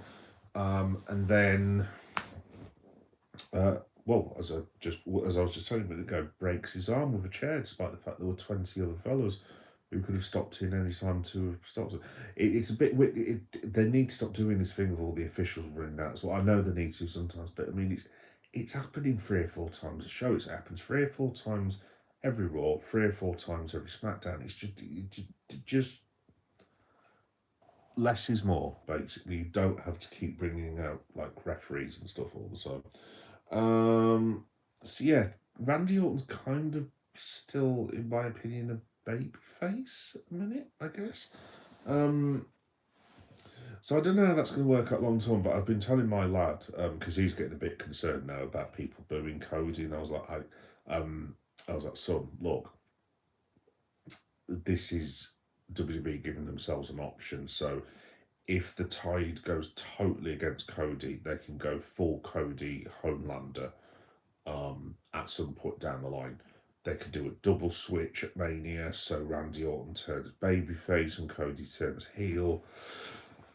And then, as I was just telling you a minute ago, breaks his arm with a chair, despite the fact there were 20 other fellows who could have stopped in any time to have stopped it. It's a bit. They need to stop doing this thing with all the officials running out. So I know they need to sometimes, but I mean, it's happening 3 or 4 times a show. It happens 3 or 4 times every Raw, 3 or 4 times every SmackDown. It's just less is more. Basically, you don't have to keep bringing out like referees and stuff all the time. So yeah, Randy Orton's kind of still, in my opinion, a baby face at the minute, I guess. So I don't know how that's going to work out long term, but I've been telling my lad, because he's getting a bit concerned now about people booing Cody, and I was like, son, look, this is WWE giving themselves an option. So if the tide goes totally against Cody, they can go full Cody Homelander at some point down the line. They could do a double switch at Mania, so Randy Orton turns babyface and Cody turns heel.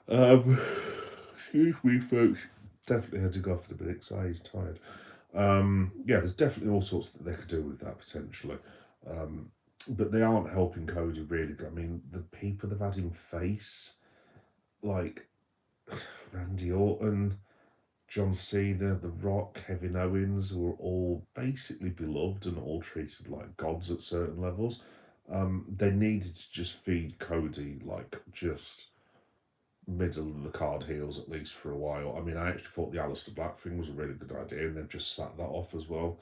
Excuse me, folks. Definitely had to go off in a minute because he's tired. Yeah, there's definitely all sorts that they could do with that potentially. But they aren't helping Cody really. I mean, the people they've had him face, like Randy Orton, John Cena, The Rock, Kevin Owens, who are all basically beloved and all treated like gods at certain levels. They needed to just feed Cody like just middle of the card heels at least for a while. I mean, I actually thought the Aleister Black thing was a really good idea, and they've just sat that off as well.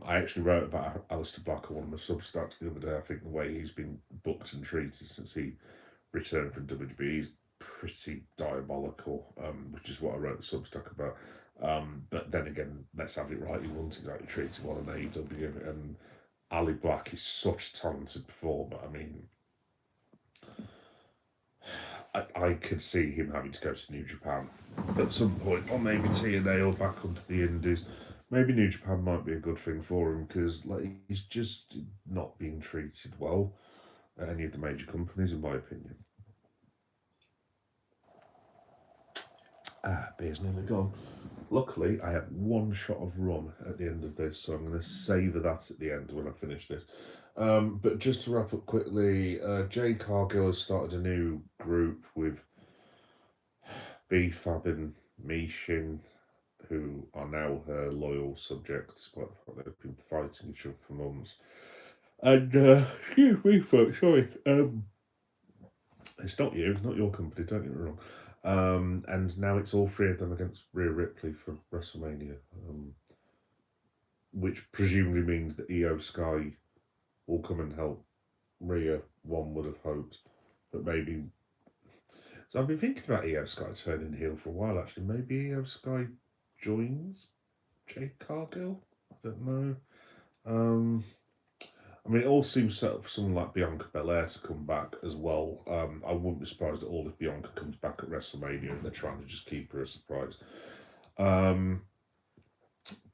I actually wrote about Aleister Black on one of my Substacks the other day. I think the way he's been booked and treated since he returned from WWE is pretty diabolical, which is what I wrote the Substack about. But then again, let's have it right, he wasn't exactly treated well in AEW, and Ali Black is such a talented performer. I mean, I could see him having to go to New Japan at some point, or maybe TNA or back onto the Indies. Maybe New Japan might be a good thing for him because like he's just not being treated well at any of the major companies, in my opinion. Beer's nearly gone. Luckily, I have one shot of rum at the end of this, so I'm going to savour that at the end when I finish this. But just to wrap up quickly, Jade Cargill has started a new group with B-Fab and Mishin, who are now her loyal subjects, but they've been fighting each other for months. And, excuse me, folks, sorry. It's not you, not your company, don't get me wrong. And now it's all three of them against Rhea Ripley for WrestleMania, which presumably means that Io Sky will come and help Rhea, one would have hoped. But maybe. So I've been thinking about Io Sky turning heel for a while, actually. Maybe Io Sky joins Jade Cargill? I don't know. I mean, it all seems set up for someone like Bianca Belair to come back as well. I wouldn't be surprised at all if Bianca comes back at WrestleMania and they're trying to just keep her a surprise.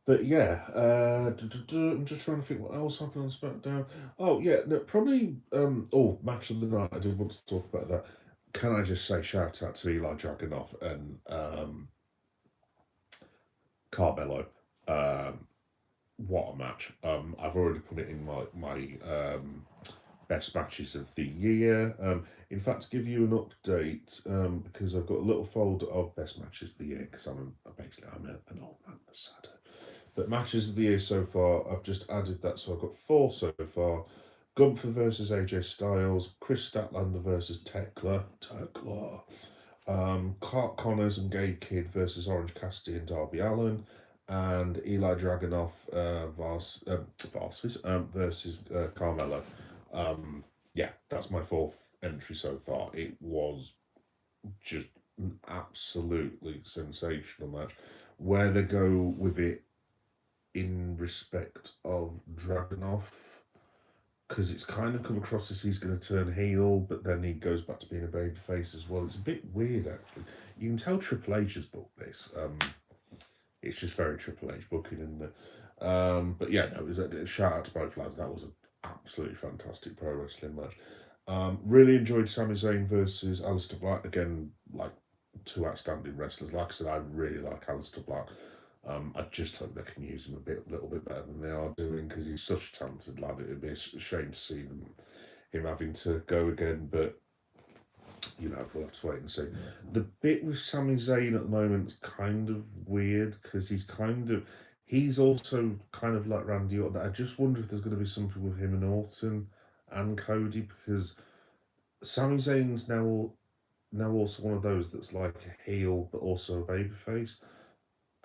But yeah, I'm just trying to think what else happened on SmackDown. Oh yeah, no, probably. Match of the night. I did want to talk about that. Can I just say shout out to Eli Dragunov and Carmelo? What a match! I've already put it in my best matches of the year. In fact, to give you an update, because I've got a little folder of best matches of the year, because I'm an old man that's sad. But matches of the year so far, I've just added that, so I've got 4 so far. Gunther versus AJ Styles, Chris Statlander versus Tekla, Clark Connors and Gabe Kidd versus Orange Cassidy and Darby Allin, and Eli Dragunov versus Carmelo. Yeah, that's my 4th entry so far. It was just an absolutely sensational match. Where they go with it in respect of Dragunov, because it's kind of come across as he's going to turn heel, but then he goes back to being a babyface as well. It's a bit weird, actually. You can tell Triple H has booked this. It's just very Triple H booking, isn't it? But yeah, no, it was a shout out to both lads. That was an absolutely fantastic pro wrestling match. Really enjoyed Sami Zayn versus Aleister Black. Again, like 2 outstanding wrestlers. Like I said, I really like Aleister Black. I just hope they can use him a little bit better than they are doing, because he's such a talented lad. It would be a shame to see him having to go again, but you know, we'll have to wait and see. The bit with Sami Zayn at the moment is kind of weird, because he's also kind of like Randy Orton. I just wonder if there's going to be something with him and Orton and Cody, because Sami Zayn's now also one of those that's like a heel but also a babyface,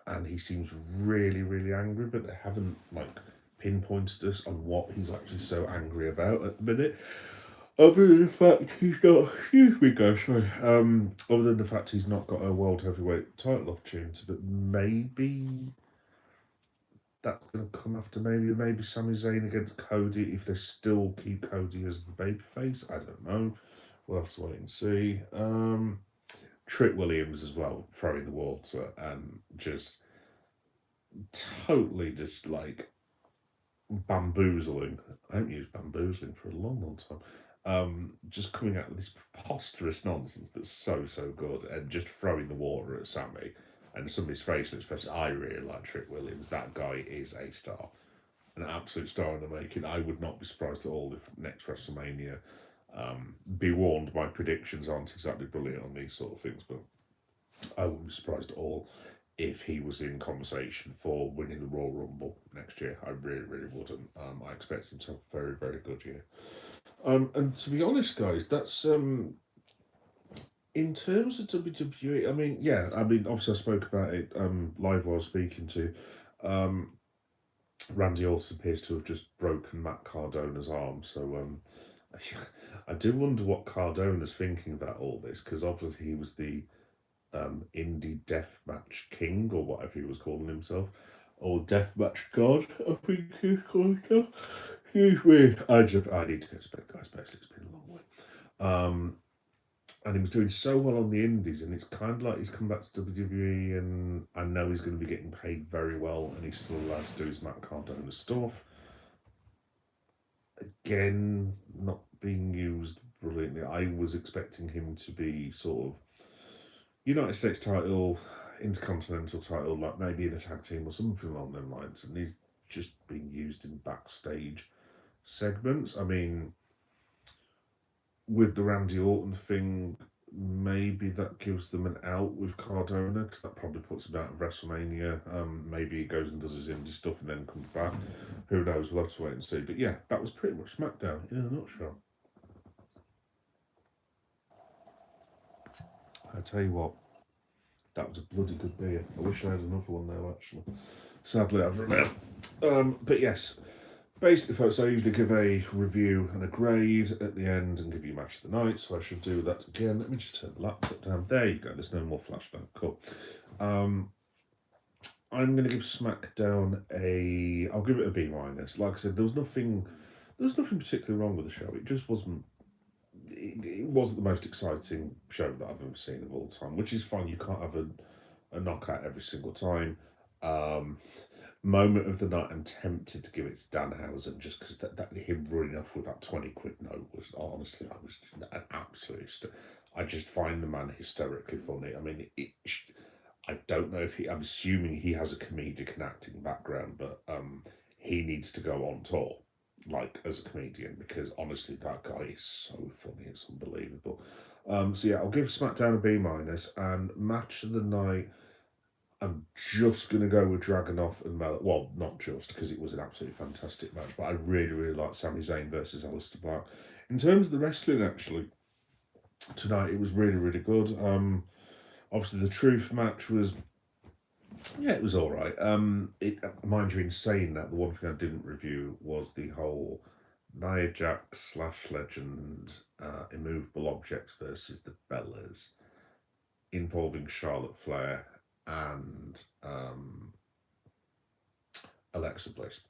and he seems really really angry, but they haven't like pinpointed us on what he's actually so angry about at the minute. Other than the fact he's not, excuse me, guys, sorry. Other than the fact he's not got a world heavyweight title opportunity, but maybe that's going to come after maybe Sami Zayn against Cody if they still keep Cody as the babyface. I don't know. We'll have to wait and see. Trick Williams as well, throwing the water and just totally just like bamboozling. I haven't used bamboozling for a long, long time. Just coming out with this preposterous nonsense that's so good, and just throwing the water at Sammy and somebody's facial expression. I really like Trick Williams. That guy is a star, an absolute star in the making. I would not be surprised at all if next WrestleMania. Be warned, my predictions aren't exactly brilliant on these sort of things, but I wouldn't be surprised at all if he was in conversation for winning the Royal Rumble next year. I really, really wouldn't. I expect him to have a very, very good year. And to be honest, guys, that's in terms of WWE. I mean, yeah, I mean, obviously, I spoke about it live while I was speaking to. Randy Orton appears to have just broken Matt Cardona's arm, so I do wonder what Cardona's thinking about all this, because obviously he was the indie deathmatch king, or whatever he was calling himself, or deathmatch god, I think he's calling himself. Excuse me. I need to go to bed, guys. Basically, it's been a long way. And he was doing so well on the indies, and it's kind of like he's come back to WWE, and I know he's going to be getting paid very well, and he's still allowed to do his Matt Cardona stuff. Again, not being used brilliantly. I was expecting him to be sort of United States title, Intercontinental title, like maybe in a tag team or something along those lines, and he's just being used in backstage segments. I mean, with the Randy Orton thing, maybe that gives them an out with Cardona, because that probably puts him out of WrestleMania. Maybe he goes and does his indie stuff and then comes back. Who knows? We'll have to wait and see. But yeah, that was pretty much Smackdown in a nutshell. I tell you what, that was a bloody good beer. I wish I had another one now, actually. Sadly, I've run out. But yes, basically, folks, I usually give a review and a grade at the end and give you match of the night, so I should do that again. Let me just turn the laptop down. There you go, there's no more flash now. Cool. I'm going to give SmackDown I'll give it a B minus. Like I said, there was nothing particularly wrong with the show. It just wasn't. It wasn't the most exciting show that I've ever seen of all time, which is fine. You can't have a knockout every single time. Moment of the night, I'm tempted to give it to Danhausen just because that him running off with that 20 quid note was honestly, I was an absolute. I just find the man hysterically funny. I mean, I don't know if I'm assuming he has a comedic and acting background, but he needs to go on tour, like as a comedian, because honestly, that guy is so funny. It's unbelievable. So yeah, I'll give SmackDown a B minus, and match of the night. I'm just going to go with Dragunov and Mel. Well, not just, because it was an absolutely fantastic match, but I really, really like Sami Zayn versus Aleister Black. In terms of the wrestling, actually, tonight it was really, really good. Obviously, the Truth match was, yeah, it was all right. Mind you, in saying that, the one thing I didn't review was the whole Nia Jax / Legend immovable objects versus the Bellas, involving Charlotte Flair and Alexa Bliss,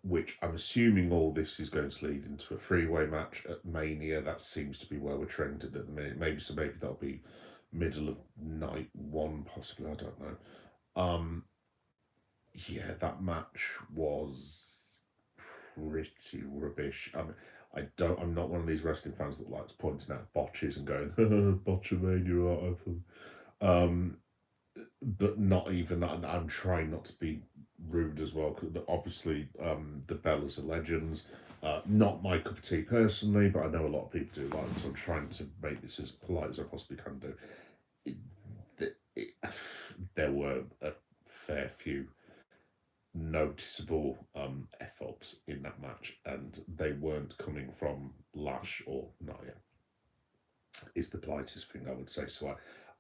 which I'm assuming all this is going to lead into a three-way match at Mania. That seems to be where we're trending at the minute. Maybe that'll be middle of night one, possibly. I don't know. Yeah, that match was pretty rubbish. I mean, I'm not one of these wrestling fans that likes pointing out botches and going, botchamania, but not even that. I'm trying not to be rude as well, because obviously the Bellas are legends. Not my cup of tea personally, but I know a lot of people do like them, so I'm trying to make this as polite as I possibly can do. There were a fair few noticeable F-ups in that match, and they weren't coming from Lash or Nia. Is the politest thing I would say. So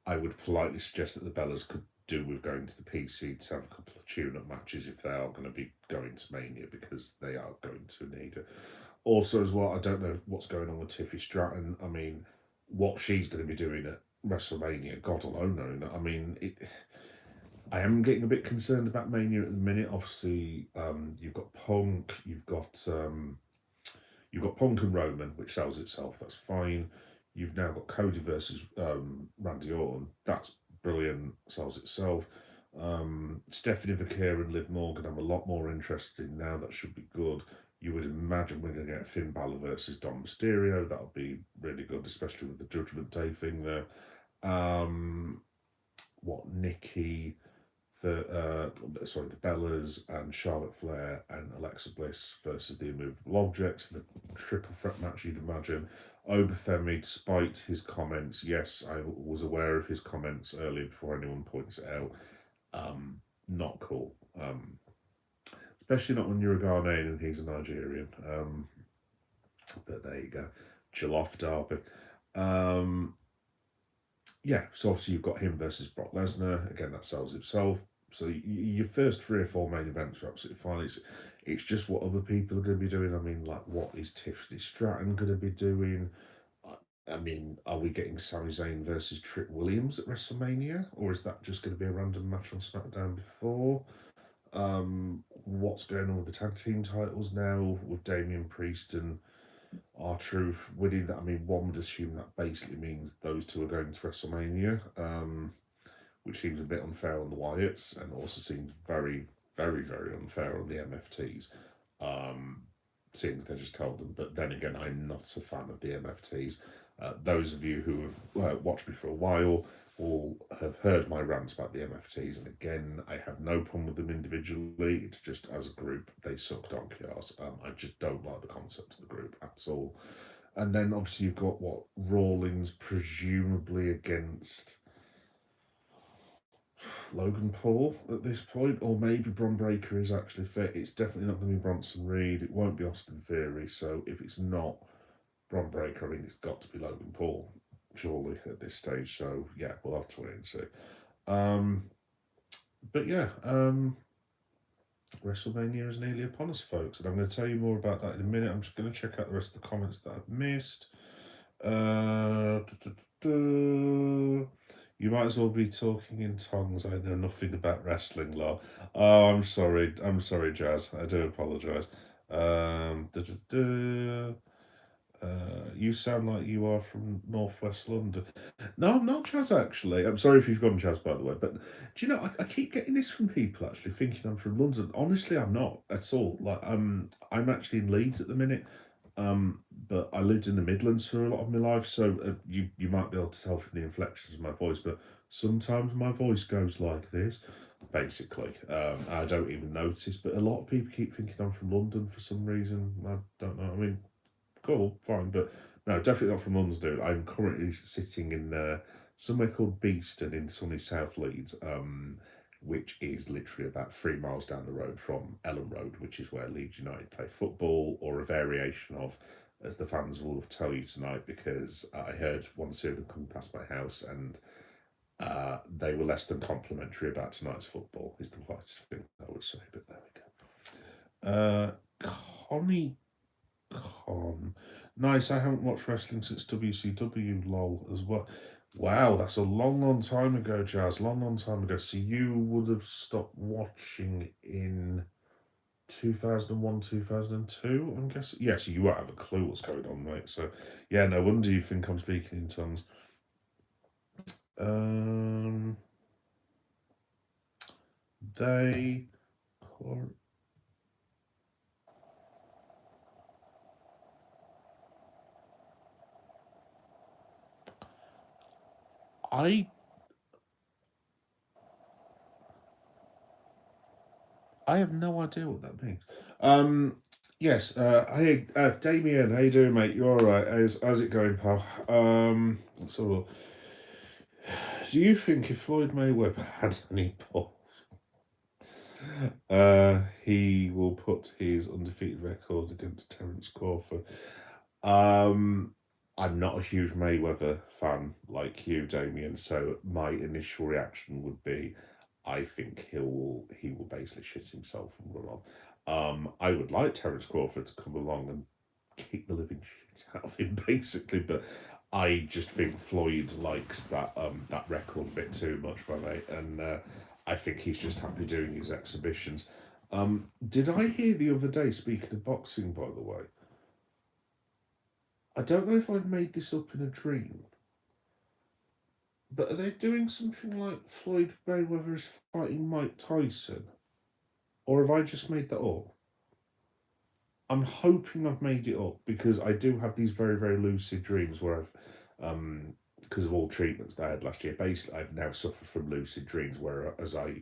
I would politely suggest that the Bellas could do with going to the PC to have a couple of tune-up matches if they are going to be going to Mania, because they are going to need it. Also, as well, I don't know what's going on with Tiffy Stratton. I mean, what she's going to be doing at WrestleMania, God alone knows. I mean, I am getting a bit concerned about Mania at the minute. Obviously, you've got Punk, you've got Punk and Roman, which sells itself. That's fine. You've now got Cody versus Randy Orton. That's brilliant. Sells itself. Stephanie Vaquer and Liv Morgan, I'm a lot more interested in now. That should be good. You would imagine we're going to get Finn Balor versus Dom Mysterio. That'll be really good, especially with the Judgment Day thing there. Nikki, the Bellas and Charlotte Flair and Alexa Bliss versus the Immovable Objects, the triple threat match you'd imagine. Obafemi, despite his comments, yes, I was aware of his comments earlier before anyone points it out. Not cool. Especially not when you're a Ghanaian and he's a Nigerian. But there you go. Chill off, Derby. Yeah, so obviously you've got him versus Brock Lesnar. Again, that sells itself. So your first 3 or 4 main events are absolutely fine. It's just what other people are going to be doing. I mean, like, what is Tiffany Stratton going to be doing? I mean, are we getting Sami Zayn versus Trick Williams at WrestleMania? Or is that just going to be a random match on SmackDown before? What's going on with the tag team titles now with Damian Priest and R-Truth winning? That, I mean, one would assume that basically means those two are going to WrestleMania, which seems a bit unfair on the Wyatts, and also seems very, very, very unfair on the MFTs. Seeing as they just told them. But then again, I'm not a fan of the MFTs. Those of you who have watched me for a while will have heard my rants about the MFTs, and again, I have no problem with them individually. It's just as a group, they suck donkey arse. I just don't like the concept of the group at all. And then obviously you've got Rawlins presumably against Logan Paul at this point, or maybe Bron Breakker is actually fit. It's definitely not going to be Bronson Reed. It won't be Austin Theory. So if it's not Bron Breakker, I mean, it's got to be Logan Paul, surely, at this stage. So yeah, we'll have to wait and see. But yeah, WrestleMania is nearly upon us, folks, and I'm going to tell you more about that in a minute. I'm just going to check out the rest of the comments that I've missed. You might as well be talking in tongues. I know nothing about wrestling, lol. Oh, I'm sorry, Jazz. I do apologise. You sound like you are from Northwest London. No, I'm not, Jazz, actually. I'm sorry if you've gone, Jazz, by the way. But do you know, I keep getting this from people, actually, thinking I'm from London. Honestly, I'm not at all. Like, I'm actually in Leeds at the minute. But I lived in the Midlands for a lot of my life, so you might be able to tell from the inflections of my voice, but sometimes my voice goes like this, basically. I don't even notice, but a lot of people keep thinking I'm from London for some reason. I don't know. I mean, cool, fine, but no, definitely not from London, dude. I'm currently sitting in somewhere called Beeston in sunny South Leeds, which is literally about 3 miles down the road from Ellen Road, which is where Leeds United play football, or a variation of, as the fans will tell you tonight, because I heard 1 or 2 of them come past my house, and they were less than complimentary about tonight's football, is the politest thing I would say, but there we go. Connie Con. Nice, I haven't watched wrestling since WCW, lol, as well. Wow, that's a long, long time ago, Jazz. Long time ago. So you would have stopped watching in 2001, 2002, I'm guessing? Yeah, so you won't have a clue what's going on, mate. So, yeah, no wonder you think I'm speaking in tongues. They... I have no idea what that means. Yes. Hey, Damien, how you doing, mate? You all right? How's it going, pal? So, do you think if Floyd Mayweather had any balls, He will put his undefeated record against Terence Crawford. Um, I'm not a huge Mayweather fan like you, Damien, so my initial reaction would be I think he will basically shit himself and run off. I would like Terence Crawford to come along and kick the living shit out of him, basically, but I just think Floyd likes that record a bit too much, my mate, and I think he's just happy doing his exhibitions. Did I hear the other day, speaking of boxing, by the way, I don't know if I've made this up in a dream, but are they doing something like Floyd Mayweather is fighting Mike Tyson? Or have I just made that up? I'm hoping I've made it up because I do have these very, very lucid dreams where because of all treatments that I had last year, basically I've now suffered from lucid dreams where as I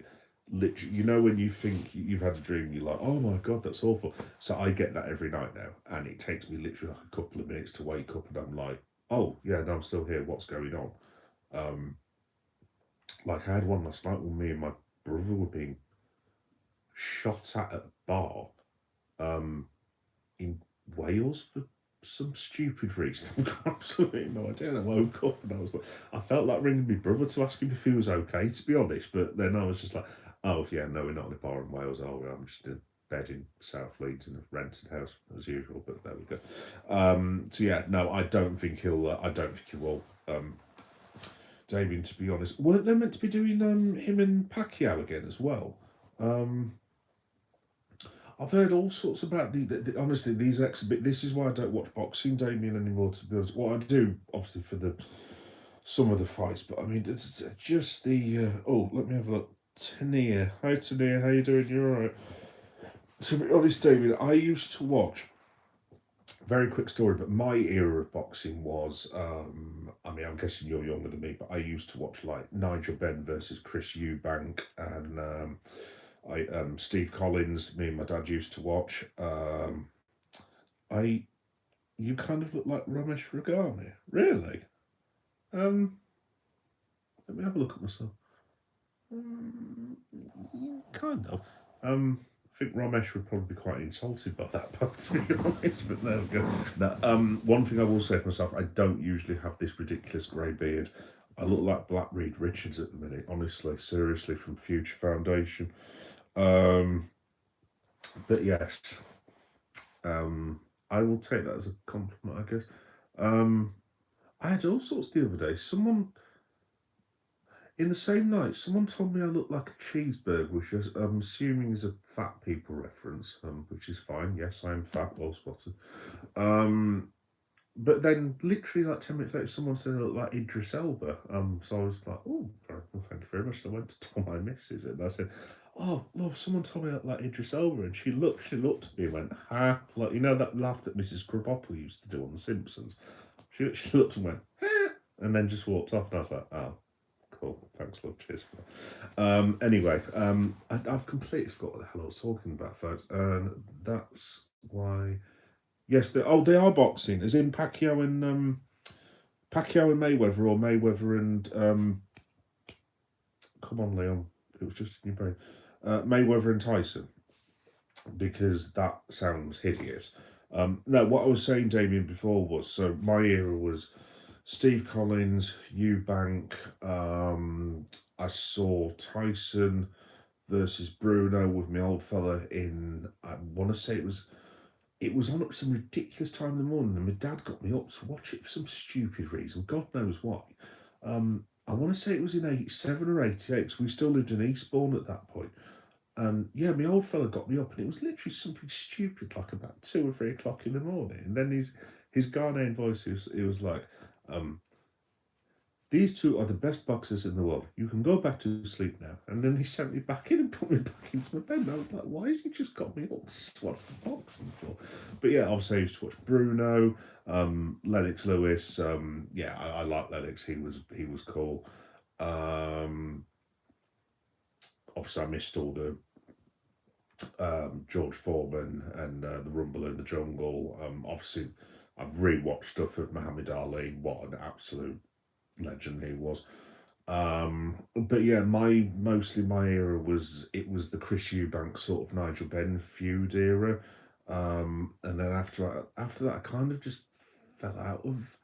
literally, when you think you've had a dream, you're like, oh my God, that's awful. So I get that every night now, and it takes me literally like a couple of minutes to wake up, and I'm like, oh yeah, no, I'm still here. What's going on? Um, like I had one last night when me and my brother were being shot at a bar. Um, in Wales for some stupid reason. I've got absolutely no idea. And I woke up and I was like, I felt like ringing my brother to ask him if he was okay, to be honest. But then I was just like, oh, yeah, no, we're not in a bar in Wales, are we? I'm just in a bed in South Leeds in a rented house as usual. But there we go. So yeah, no, I don't think he'll. I don't think he will. Damien, to be honest, weren't they meant to be doing him and Pacquiao again as well? Um, I've heard all sorts about honestly these exhibit. This is why I don't watch boxing, Damien, anymore. To be honest, what I do obviously for the some of the fights, but I mean it's just the. Oh, let me have a look. Tania, hi Tania, how you doing? You're all right. To be honest, Damien, I used to watch. Very quick story, but my era of boxing was. I mean, I'm guessing you're younger than me, but I used to watch like Nigel Benn versus Chris Eubank and Steve Collins. Me and my dad used to watch. I You kind of look like Ramesh Ragami. Really? Um, Let me have a look at myself. Um, kind of. I think Ramesh would probably be quite insulted by that, but to be honest, but there we go. Now, one thing I will say for myself, I don't usually have this ridiculous grey beard. I look like Black Reed Richards at the minute, honestly, seriously, from Future Foundation. Um, but yes, I will take that as a compliment, I guess. Um, I had all sorts the other day. Someone in the same night, someone told me I look like a cheeseburger, which I'm assuming is a fat people reference, which is fine. Yes, I'm fat, well spotted. Um, but then, literally, like 10 minutes later, someone said I look like Idris Elba. So I was like, oh, well, thank you very much. So I went to tell my missus, and I said, oh, love, someone told me I look like Idris Elba, and she looked at me and went, ha, like that laugh that Mrs. Krabappel used to do on The Simpsons. She looked and went, ha, and then just walked off, and I was like, oh. Cool. Thanks, love. Cheers. Anyway, I've completely forgot what the hell I was talking about, folks. And that's why. Yes, they are boxing, as in Pacquiao and Mayweather, or Mayweather and come on, Leon. It was just in your brain. Mayweather and Tyson, because that sounds hideous. No, what I was saying, Damien, before was so my era was Steve Collins, Eubank. I saw Tyson versus Bruno with my old fella in. I want to say it was on at some ridiculous time in the morning, and my dad got me up to watch it for some stupid reason. God knows why. I want to say it was in 87 or 88, because we still lived in Eastbourne at that point. And yeah, my old fella got me up, and it was literally something stupid, like about 2 or 3 o'clock in the morning. And then his Ghanaian voice, it was like, these two are the best boxers in the world. You can go back to sleep now. And then he sent me back in and put me back into my bed. And I was like, why has he just got me up to watch the boxing for? But yeah, obviously I used to watch Bruno, Lennox Lewis. Yeah, I like Lennox. He was cool. Obviously I missed all the George Foreman and the Rumble in the Jungle. Obviously I've rewatched stuff of Muhammad Ali. What an absolute legend he was. But yeah, mostly my era was the Chris Eubank sort of Nigel Benn feud era. And then after that, I kind of just fell out of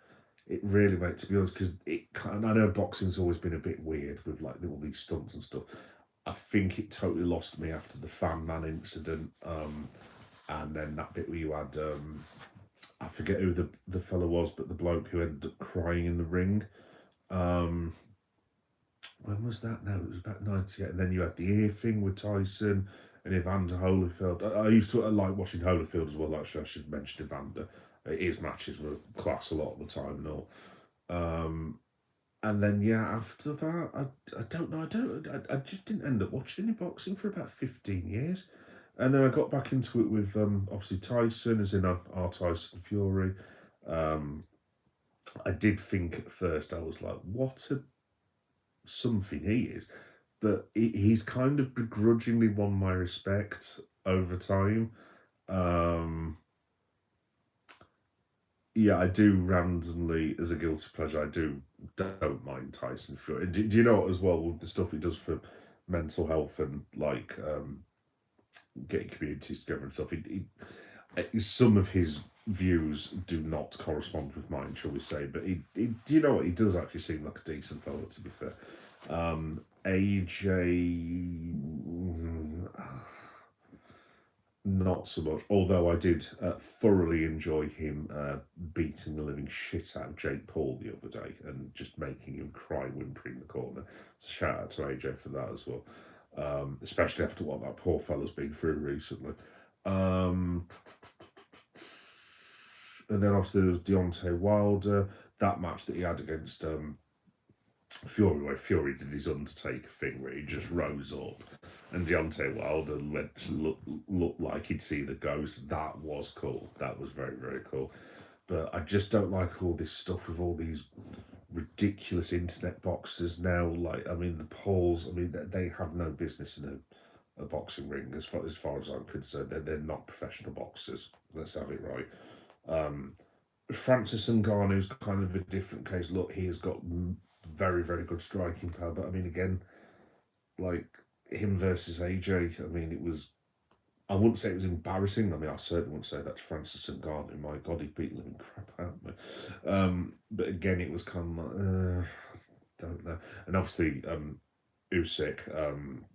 it really, mate. To be honest, because I know boxing's always been a bit weird with like all these stunts and stuff. I think it totally lost me after the Fan Man incident. And then that bit where you had I forget who the fella was, but the bloke who ended up crying in the ring. Um, when was that now? It was about 98. And then you had the ear thing with Tyson and Evander Holyfield. I used to like watching Holyfield as well. Actually, I should mention Evander. His matches were class a lot of the time and all. And then yeah, after that, I don't know. I just didn't end up watching any boxing for about 15 years, and then I got back into it with obviously Tyson, as in our Tyson Fury. Um, I did think at first I was like, what a something he is, but he's kind of begrudgingly won my respect over time. Um, yeah, I do randomly, as a guilty pleasure, don't mind Tyson Fury. Do you know what, as well, with the stuff he does for mental health and like getting communities together and stuff, some of his views do not correspond with mine, shall we say, but do you know what, he does actually seem like a decent fellow, to be fair. AJ, not so much, although I did thoroughly enjoy him beating the living shit out of Jake Paul the other day and just making him cry whimpering in the corner. So shout out to AJ for that as well, especially after what that poor fella's been through recently. And then obviously there was Deontay Wilder, that match that he had against Fury, where Fury did his Undertaker thing where he just rose up and Deontay Wilder looked like he'd seen a ghost. That was cool. That was very, very cool. But I just don't like all this stuff with all these ridiculous internet boxers now. Like, I mean, the Pauls, I mean, they have no business in a boxing ring as far as I'm concerned. They're not professional boxers. Let's have it right. Francis Ngannou's kind of a different case. Look, he has got very, very good striking power, but I mean, again, like him versus AJ, I mean, I wouldn't say it was embarrassing. I mean, I certainly wouldn't say that to Francis Ngannou. My God, he beat living crap out of me. But again, it was kind of like, I don't know. And obviously, Usyk,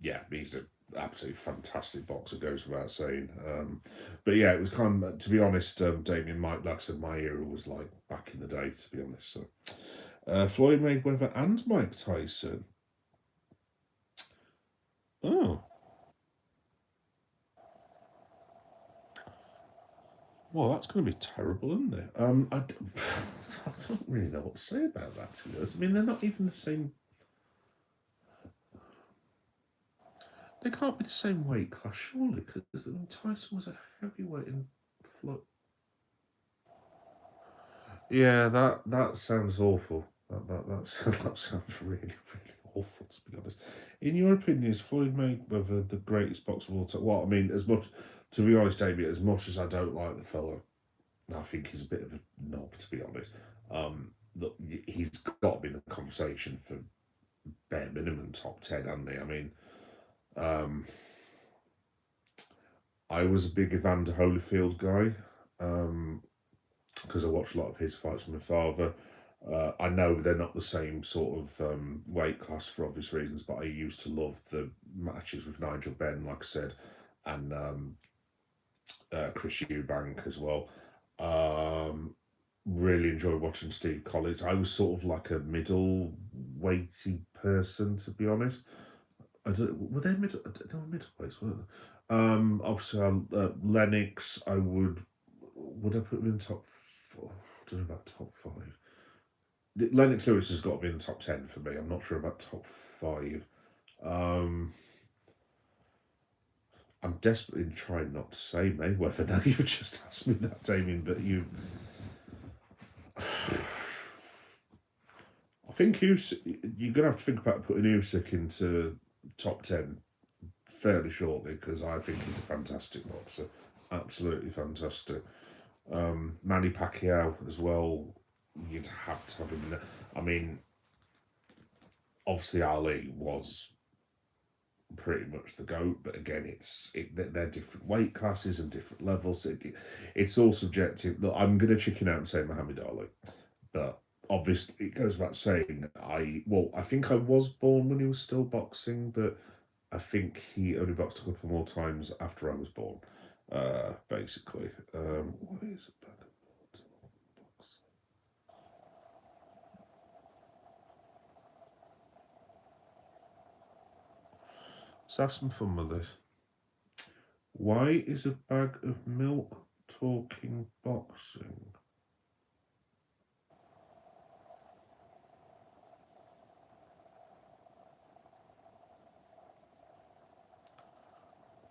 yeah, he's an absolutely fantastic boxer, goes without saying. But yeah, it was kind of, to be honest, Damien, Mike, like I said, my era was like back in the day, to be honest. So, Floyd Mayweather and Mike Tyson. Oh, well, that's going to be terrible, isn't it? I don't really know what to say about that, to be honest. I mean, they're not even the same. They can't be the same weight class, surely, because Tyson was a heavyweight in Floyd. Yeah, that sounds awful. That sounds really, really awful, to be honest. In your opinion, is Floyd Mayweather the greatest boxer of all time? Well, I mean, to be honest, David, as much as I don't like the fellow, I think he's a bit of a knob, to be honest. Look, he's got to be in the conversation for bare minimum top 10, hasn't he? I mean, I was a big Evander Holyfield guy because I watched a lot of his fights with my father. I know they're not the same sort of weight class for obvious reasons, but I used to love the matches with Nigel Benn, like I said, and Chris Eubank as well. Really enjoy watching Steve Collins. I was sort of like a middle weighty person, to be honest. I don't, were they middle? They were middleweights, weren't they? Obviously, Lennox. Would I put him in top four? I don't know about top five. Lennox Lewis has got to be in the top 10 for me. I'm not sure about top five. Um, I'm desperately trying not to say Mayweather now. You just asked me that, Damien, but you. I think Usyk, you're going to have to think about putting Usyk into top 10 fairly shortly because I think he's a fantastic boxer. Absolutely fantastic. Manny Pacquiao as well, you'd have to have him in there. I mean, obviously Ali was pretty much the GOAT, but again, they're different weight classes and different levels. It's all subjective. Look, I'm going to chicken out and say Muhammad Ali, but obviously it goes without saying. I think I was born when he was still boxing, but I think he only boxed a couple more times after I was born. Basically, what is it? Let's have some fun with this. Why is a bag of milk talking boxing?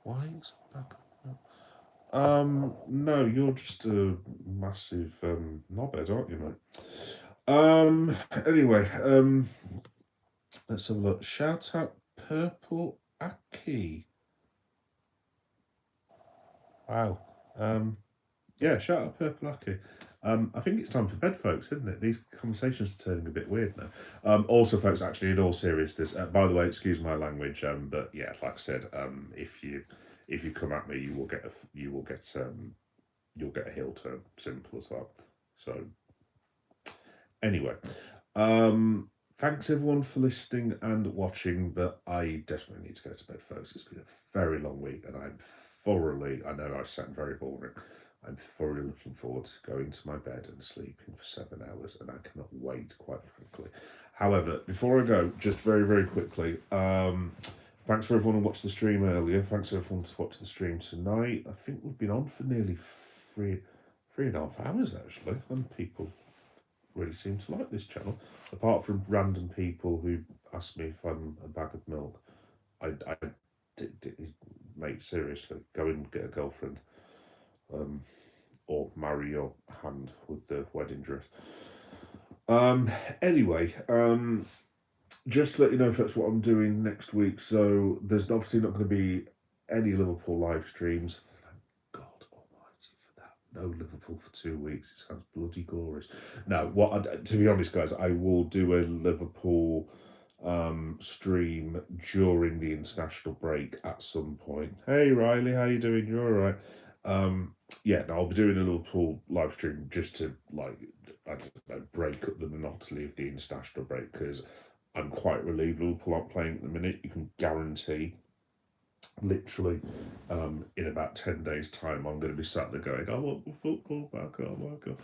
Why is a bag of milk? No, you're just a massive knobhead, aren't you, mate? Anyway, let's have a look. Shout out Purple Aki. Wow. Yeah, shout out Purple Aki. I think it's time for bed, folks, isn't it? These conversations are turning a bit weird now. Also, folks, actually, in all seriousness, by the way, excuse my language, but yeah, like I said, if you come at me, you'll get a heel turn. Simple as that. So, anyway, thanks everyone for listening and watching. But I desperately need to go to bed, folks. It's been a very long week, and I know I sound very boring. I'm thoroughly looking forward to going to my bed and sleeping for 7 hours, and I cannot wait, quite frankly. However, before I go, just very, very quickly, thanks for everyone who watched the stream earlier. Thanks for everyone to watch the stream tonight. I think we've been on for nearly three and a half hours, actually, and people really seem to like this channel. Apart from random people who ask me if I'm a bag of milk, mate, seriously, go and get a girlfriend, or marry your hand with the wedding dress. Anyway, just to let you know if that's what I'm doing next week. So there's obviously not going to be any Liverpool live streams. Thank God Almighty for that. No Liverpool for 2 weeks. It sounds bloody glorious. No, to be honest, guys, I will do a Liverpool stream during the international break at some point. Hey Riley, how you doing? You all right? Yeah, no, I'll be doing a Liverpool live stream just to, like, I don't know, break up the monotony of the international break, because I'm quite relieved Liverpool aren't playing at the minute. You can guarantee, literally, in about 10 days' time, I'm going to be sat there going, I want the football back. Oh my God.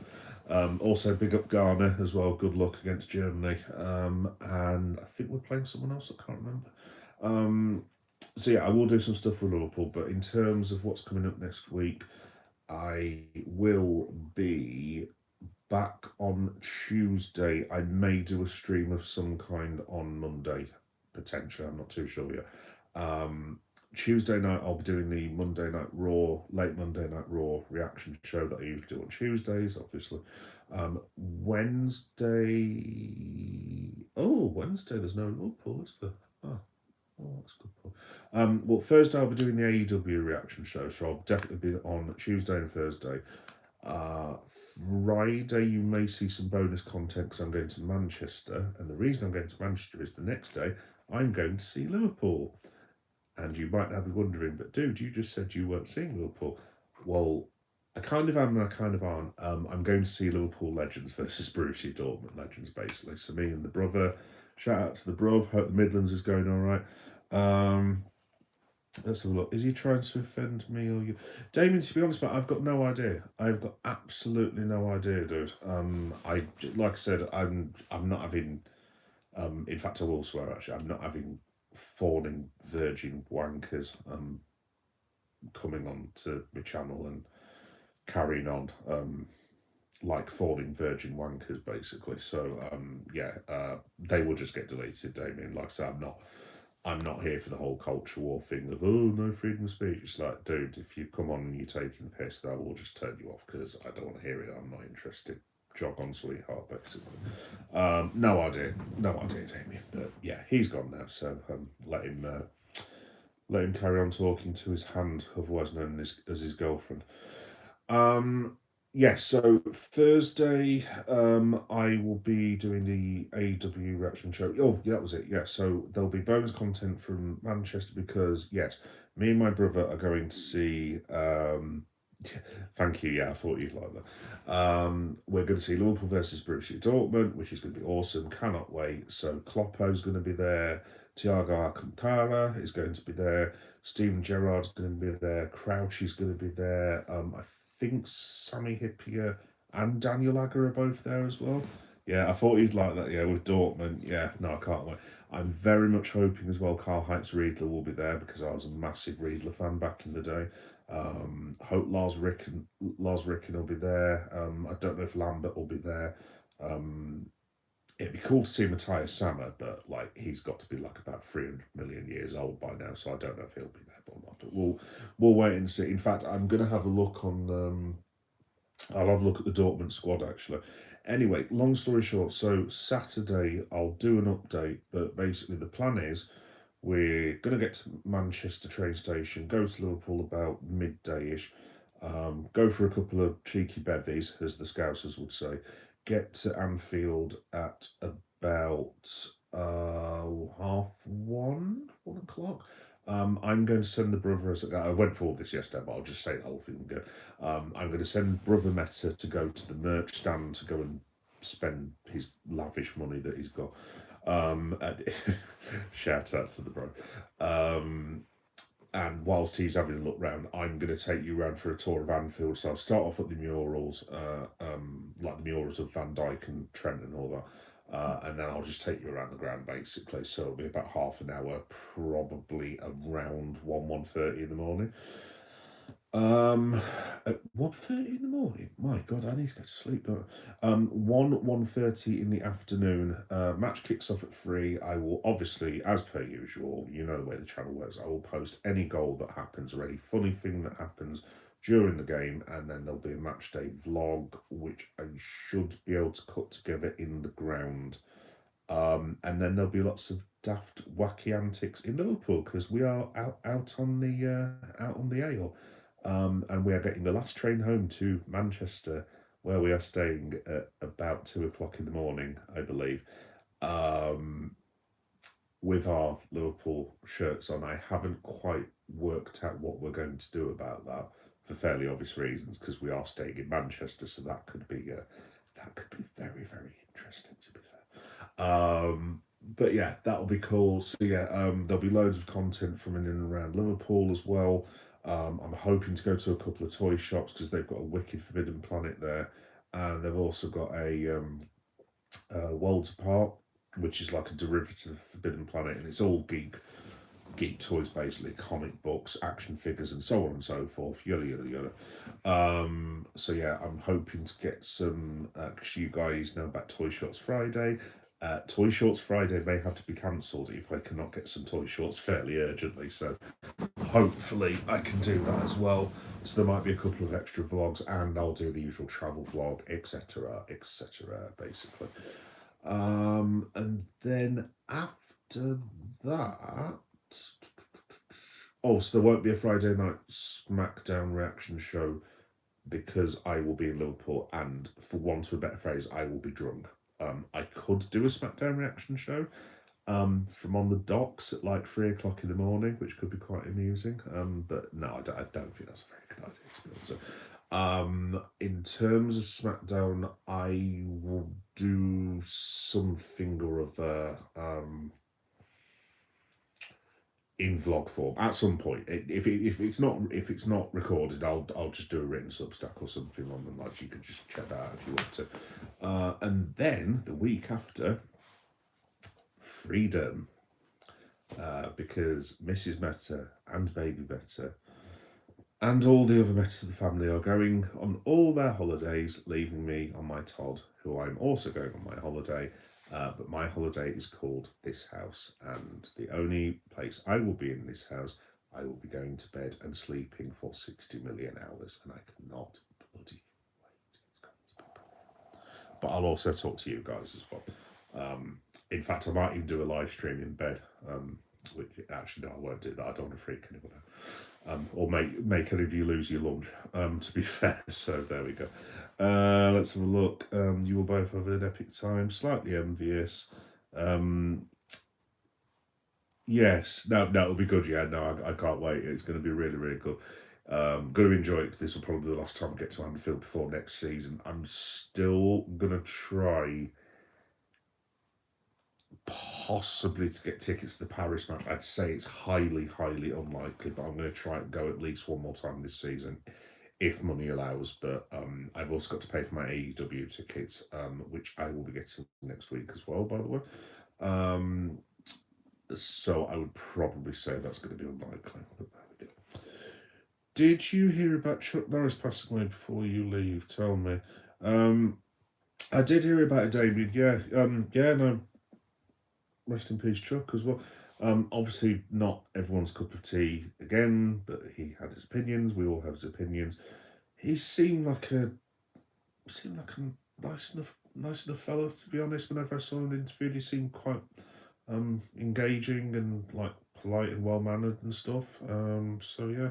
Also, big up Ghana as well. Good luck against Germany. And I think we're playing someone else. I can't remember. So yeah, I will do some stuff with Liverpool, but in terms of what's coming up next week, I will be back on Tuesday. I may do a stream of some kind on Monday, potentially. I'm not too sure yet. Tuesday night, I'll be doing the Monday Night Raw, late Monday Night Raw reaction show that I usually do on Tuesdays, obviously. Wednesday, there's no Liverpool, is there? Oh, that's a good point. Well, Thursday I'll be doing the AEW reaction show, so I'll definitely be on Tuesday and Thursday. Friday, you may see some bonus content because I'm going to Manchester, and the reason I'm going to Manchester is the next day I'm going to see Liverpool. And you might now be wondering, but dude, you just said you weren't seeing Liverpool. Well, I kind of am and I kind of aren't. I'm going to see Liverpool Legends versus Borussia Dortmund Legends, basically. So me and the brother, shout out to the bruv, hope the Midlands is going all right. Let's have a look. Is he trying to offend me or you? Damien, to be honest, mate, I've got no idea. I've got absolutely no idea, dude. Like I said, I'm not having. In fact, I will swear. Actually, I'm not having fawning virgin wankers coming on to my channel and carrying on like fawning virgin wankers, basically. So they will just get deleted, Damien. Like I said, I'm not here for the whole culture war thing of, oh, no freedom of speech. It's like, dude, if you come on and you're taking the piss, I will just turn you off because I don't want to hear it. I'm not interested. Jog on, sweetheart, basically. No idea, Damien. But yeah, he's gone now, so let him carry on talking to his hand, otherwise known as his girlfriend. Yes, so Thursday, I will be doing the AEW reaction show. Oh, yeah, that was it. Yeah, so there'll be bonus content from Manchester because yes, me and my brother are going to see. Thank you. Yeah, I thought you'd like that. We're going to see Liverpool versus Borussia Dortmund, which is going to be awesome. Cannot wait. So Kloppo's going to be there. Thiago Alcantara is going to be there. Steven Gerrard's going to be there. Crouch is going to be there. I think Sammy Hippier and Daniel Agger are both there as well. Yeah, I thought you'd like that. Yeah, with Dortmund. Yeah, no, I can't wait. I'm very much hoping as well Karl-Heinz Riedler will be there because I was a massive Riedler fan back in the day. Hope Lars Ricken will be there. I don't know if Lambert will be there. Um, it'd be cool to see Matthias Sammer, but like he's got to be like about 300 million years old by now, so I don't know if he'll be there or not. But we'll wait and see. In fact, I'm gonna have a look on. I'll have a look at the Dortmund squad actually. Anyway, long story short, so Saturday I'll do an update, but basically the plan is we're going to get to Manchester train station, go to Liverpool about midday-ish, go for a couple of cheeky bevies, as the Scousers would say, get to Anfield at about one o'clock. I'm going to send the brother, as I went for all this yesterday, but I'll just say the whole thing again. I'm going to send brother Meta to go to the merch stand to go and spend his lavish money that he's got. And shout out to the bro. And whilst he's having a look round, I'm going to take you around for a tour of Anfield. So I'll start off at the murals, like the murals of Van Dijk and Trent and all that. And then I'll just take you around the ground basically. So it'll be about half an hour, probably around 1:30 in the morning. At 1:30 in the morning. My God, I need to go to sleep. Don't I? 1:30 in the afternoon. Match kicks off at 3. I will obviously, as per usual, you know the way the channel works. I will post any goal that happens or any funny thing that happens during the game, and then there'll be a match day vlog, which I should be able to cut together in the ground. And then there'll be lots of daft, wacky antics in Liverpool because we are out on the Ale. And we are getting the last train home to Manchester, where we are staying at about 2 o'clock in the morning, I believe, with our Liverpool shirts on. I haven't quite worked out what we're going to do about that for fairly obvious reasons, because we are staying in Manchester, so that could be very, very interesting, to be fair. But yeah, that'll be cool. So yeah, there'll be loads of content from in and around Liverpool as well. I'm hoping to go to a couple of toy shops because they've got a wicked Forbidden Planet there, and they've also got a Worlds Apart, which is like a derivative of Forbidden Planet, and it's all geek toys basically, comic books, action figures, and so on and so forth. Yada yada yada. So yeah, I'm hoping to get some. Because you guys know about Toy Shots Friday. Toy Shorts Friday may have to be cancelled if I cannot get some toy shorts fairly urgently. So hopefully I can do that as well. So there might be a couple of extra vlogs, and I'll do the usual travel vlog, etc., etc. Basically. And then after that, oh, so there won't be a Friday night Smackdown reaction show because I will be in Liverpool, and for want of a better phrase, I will be drunk. I could do a Smackdown reaction show from on the docks at like 3 o'clock in the morning, which could be quite amusing. But no, I don't think that's a very good idea, to be honest. So, in terms of Smackdown, I will do something or other in vlog form at some point. If it's not recorded, I'll just do a written Substack or something on them. Like, you could just check that out if you want to. And then the week after, freedom, because Mrs. Meta and Baby Meta and all the other Metas of the family are going on all their holidays, leaving me on my Todd, who I'm also going on my holiday. But my holiday is called This House, and the only place I will be in this house, I will be going to bed and sleeping for 60 million hours, and I cannot bloody wait. It's going to be brilliant. But I'll also talk to you guys as well. In fact, I might even do a live stream in bed, which actually, no, I won't do that. I don't want to freak anyone or make any of you lose your lunch, to be fair. So there we go. Let's have a look. You will both have an epic time, slightly envious. Yes, no, it'll be good. Yeah, no, I can't wait. It's going to be really, really good. Going to enjoy it because this will probably be the last time I get to Anfield before next season. I'm still going to try possibly to get tickets to the Paris match. I'd say it's highly, highly unlikely, but I'm going to try and go at least one more time this season, if money allows. But I've also got to pay for my AEW tickets, which I will be getting next week as well, by the way. So I would probably say that's going to be unlikely. But there we go. Did you hear about Chuck Norris passing away before you leave? Tell me. I did hear about it, Damien. Yeah. Yeah. No. Rest in peace, Chuck, as well. Obviously, not everyone's cup of tea again, but he had his opinions. We all have his opinions. He seemed like a nice enough fellow, to be honest. Whenever I saw him interviewed, he seemed quite engaging and like polite and well mannered and stuff. So yeah.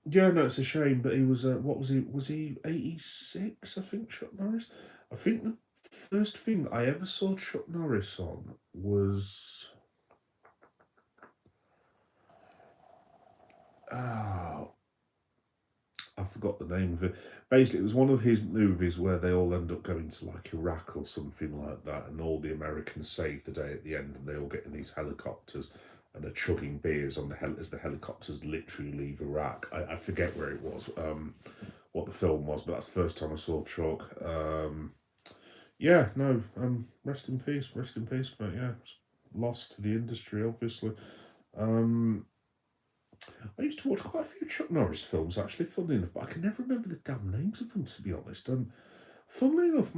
Yeah, no, it's a shame, but he was what was he? Was he 86? I think Chuck Norris. I think the first thing I ever saw Chuck Norris on was oh, I forgot the name of it. Basically, it was one of his movies where they all end up going to like Iraq or something like that, and all the Americans save the day at the end, and they all get in these helicopters and are chugging beers on as the helicopters literally leave Iraq. I forget where it was, what the film was, but that's the first time I saw Chuck. Yeah, no, rest in peace, but yeah, lost to the industry, obviously. I used to watch quite a few Chuck Norris films, actually, funnily enough, but I can never remember the damn names of them, to be honest. Funnily enough,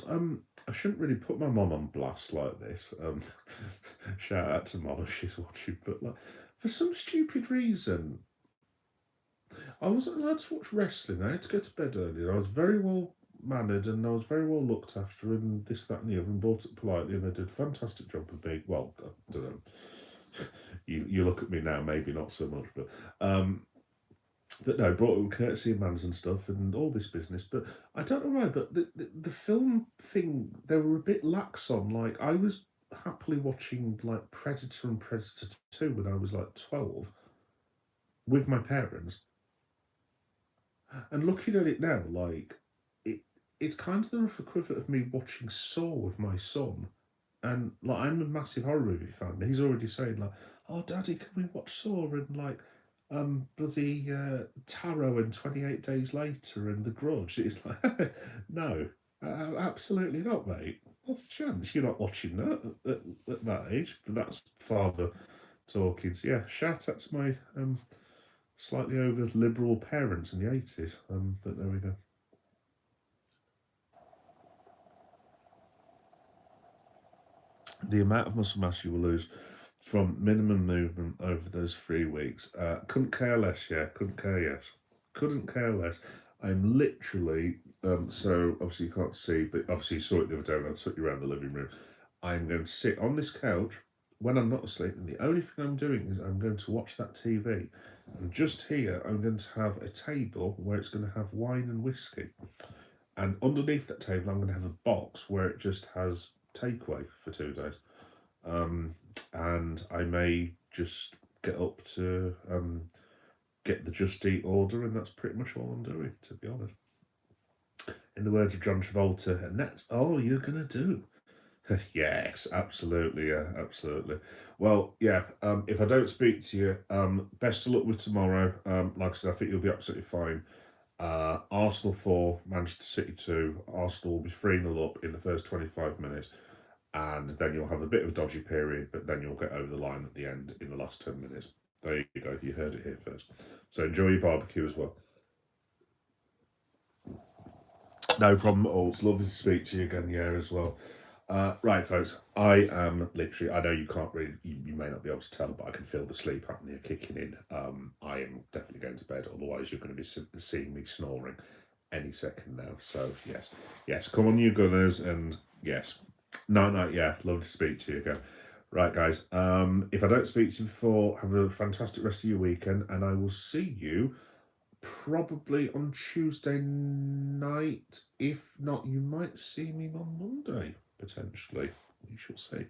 I shouldn't really put my mum on blast like this. Shout out to Mum if she's watching, but like, for some stupid reason, I wasn't allowed to watch wrestling. I had to go to bed early. I was very well mannered and I was very well looked after, and this, that, and the other, and brought it politely, and they did a fantastic job of being, well, I don't know. You look at me now, maybe not so much, but no, brought it with courtesy and manners and stuff and all this business. But I don't know why, but the film thing, they were a bit lax on. Like, I was happily watching like Predator and Predator 2 when I was like 12 with my parents. And looking at it now, like, it's kind of the rough equivalent of me watching Saw with my son. And like, I'm a massive horror movie fan. And he's already saying like, "Oh, Daddy, can we watch Saw and like, bloody Tarot and 28 Days Later and The Grudge?" It's like, no, absolutely not, mate. What's the chance you're not watching that at that age? But that's father talking. So yeah, shout out to my slightly over liberal parents in the 80s. But there we go. The amount of muscle mass you will lose from minimum movement over those 3 weeks. Couldn't care less, yeah. Couldn't care less. Couldn't care less. I'm literally, so obviously you can't see, but obviously you saw it the other day when I took you around the living room. I'm going to sit on this couch when I'm not asleep, and the only thing I'm doing is I'm going to watch that TV. And just here, I'm going to have a table where it's going to have wine and whiskey. And underneath that table, I'm going to have a box where it just has takeaway for 2 days. And I may just get up to get the Just Eat order, and that's pretty much all I'm doing, to be honest. In the words of John Travolta, and that's all you're going to do. Yes, absolutely, yeah, absolutely. Well, yeah, if I don't speak to you, best of luck with tomorrow. Like I said, I think you'll be absolutely fine. Arsenal 4, Manchester City 2. Arsenal will be 3-0 up in the first 25 minutes, and then you'll have a bit of a dodgy period, but then you'll get over the line at the end in the last 10 minutes. There you go, you heard it here first. So enjoy your barbecue as well. No problem at all. It's lovely to speak to you again, yeah, as well. Right, folks, I am literally, I know you can't really, you may not be able to tell, but I can feel the sleep apnea kicking in. I am definitely going to bed, otherwise you're going to be seeing me snoring any second now. So, yes, come on, you Gunners, and yes, night, yeah, love to speak to you again. Right, guys. If I don't speak to you before, have a fantastic rest of your weekend, and I will see you probably on Tuesday night. If not, you might see me on Monday, potentially. We shall see.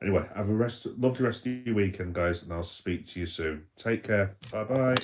Anyway, have a lovely rest of your weekend, guys, and I'll speak to you soon. Take care. Bye-bye.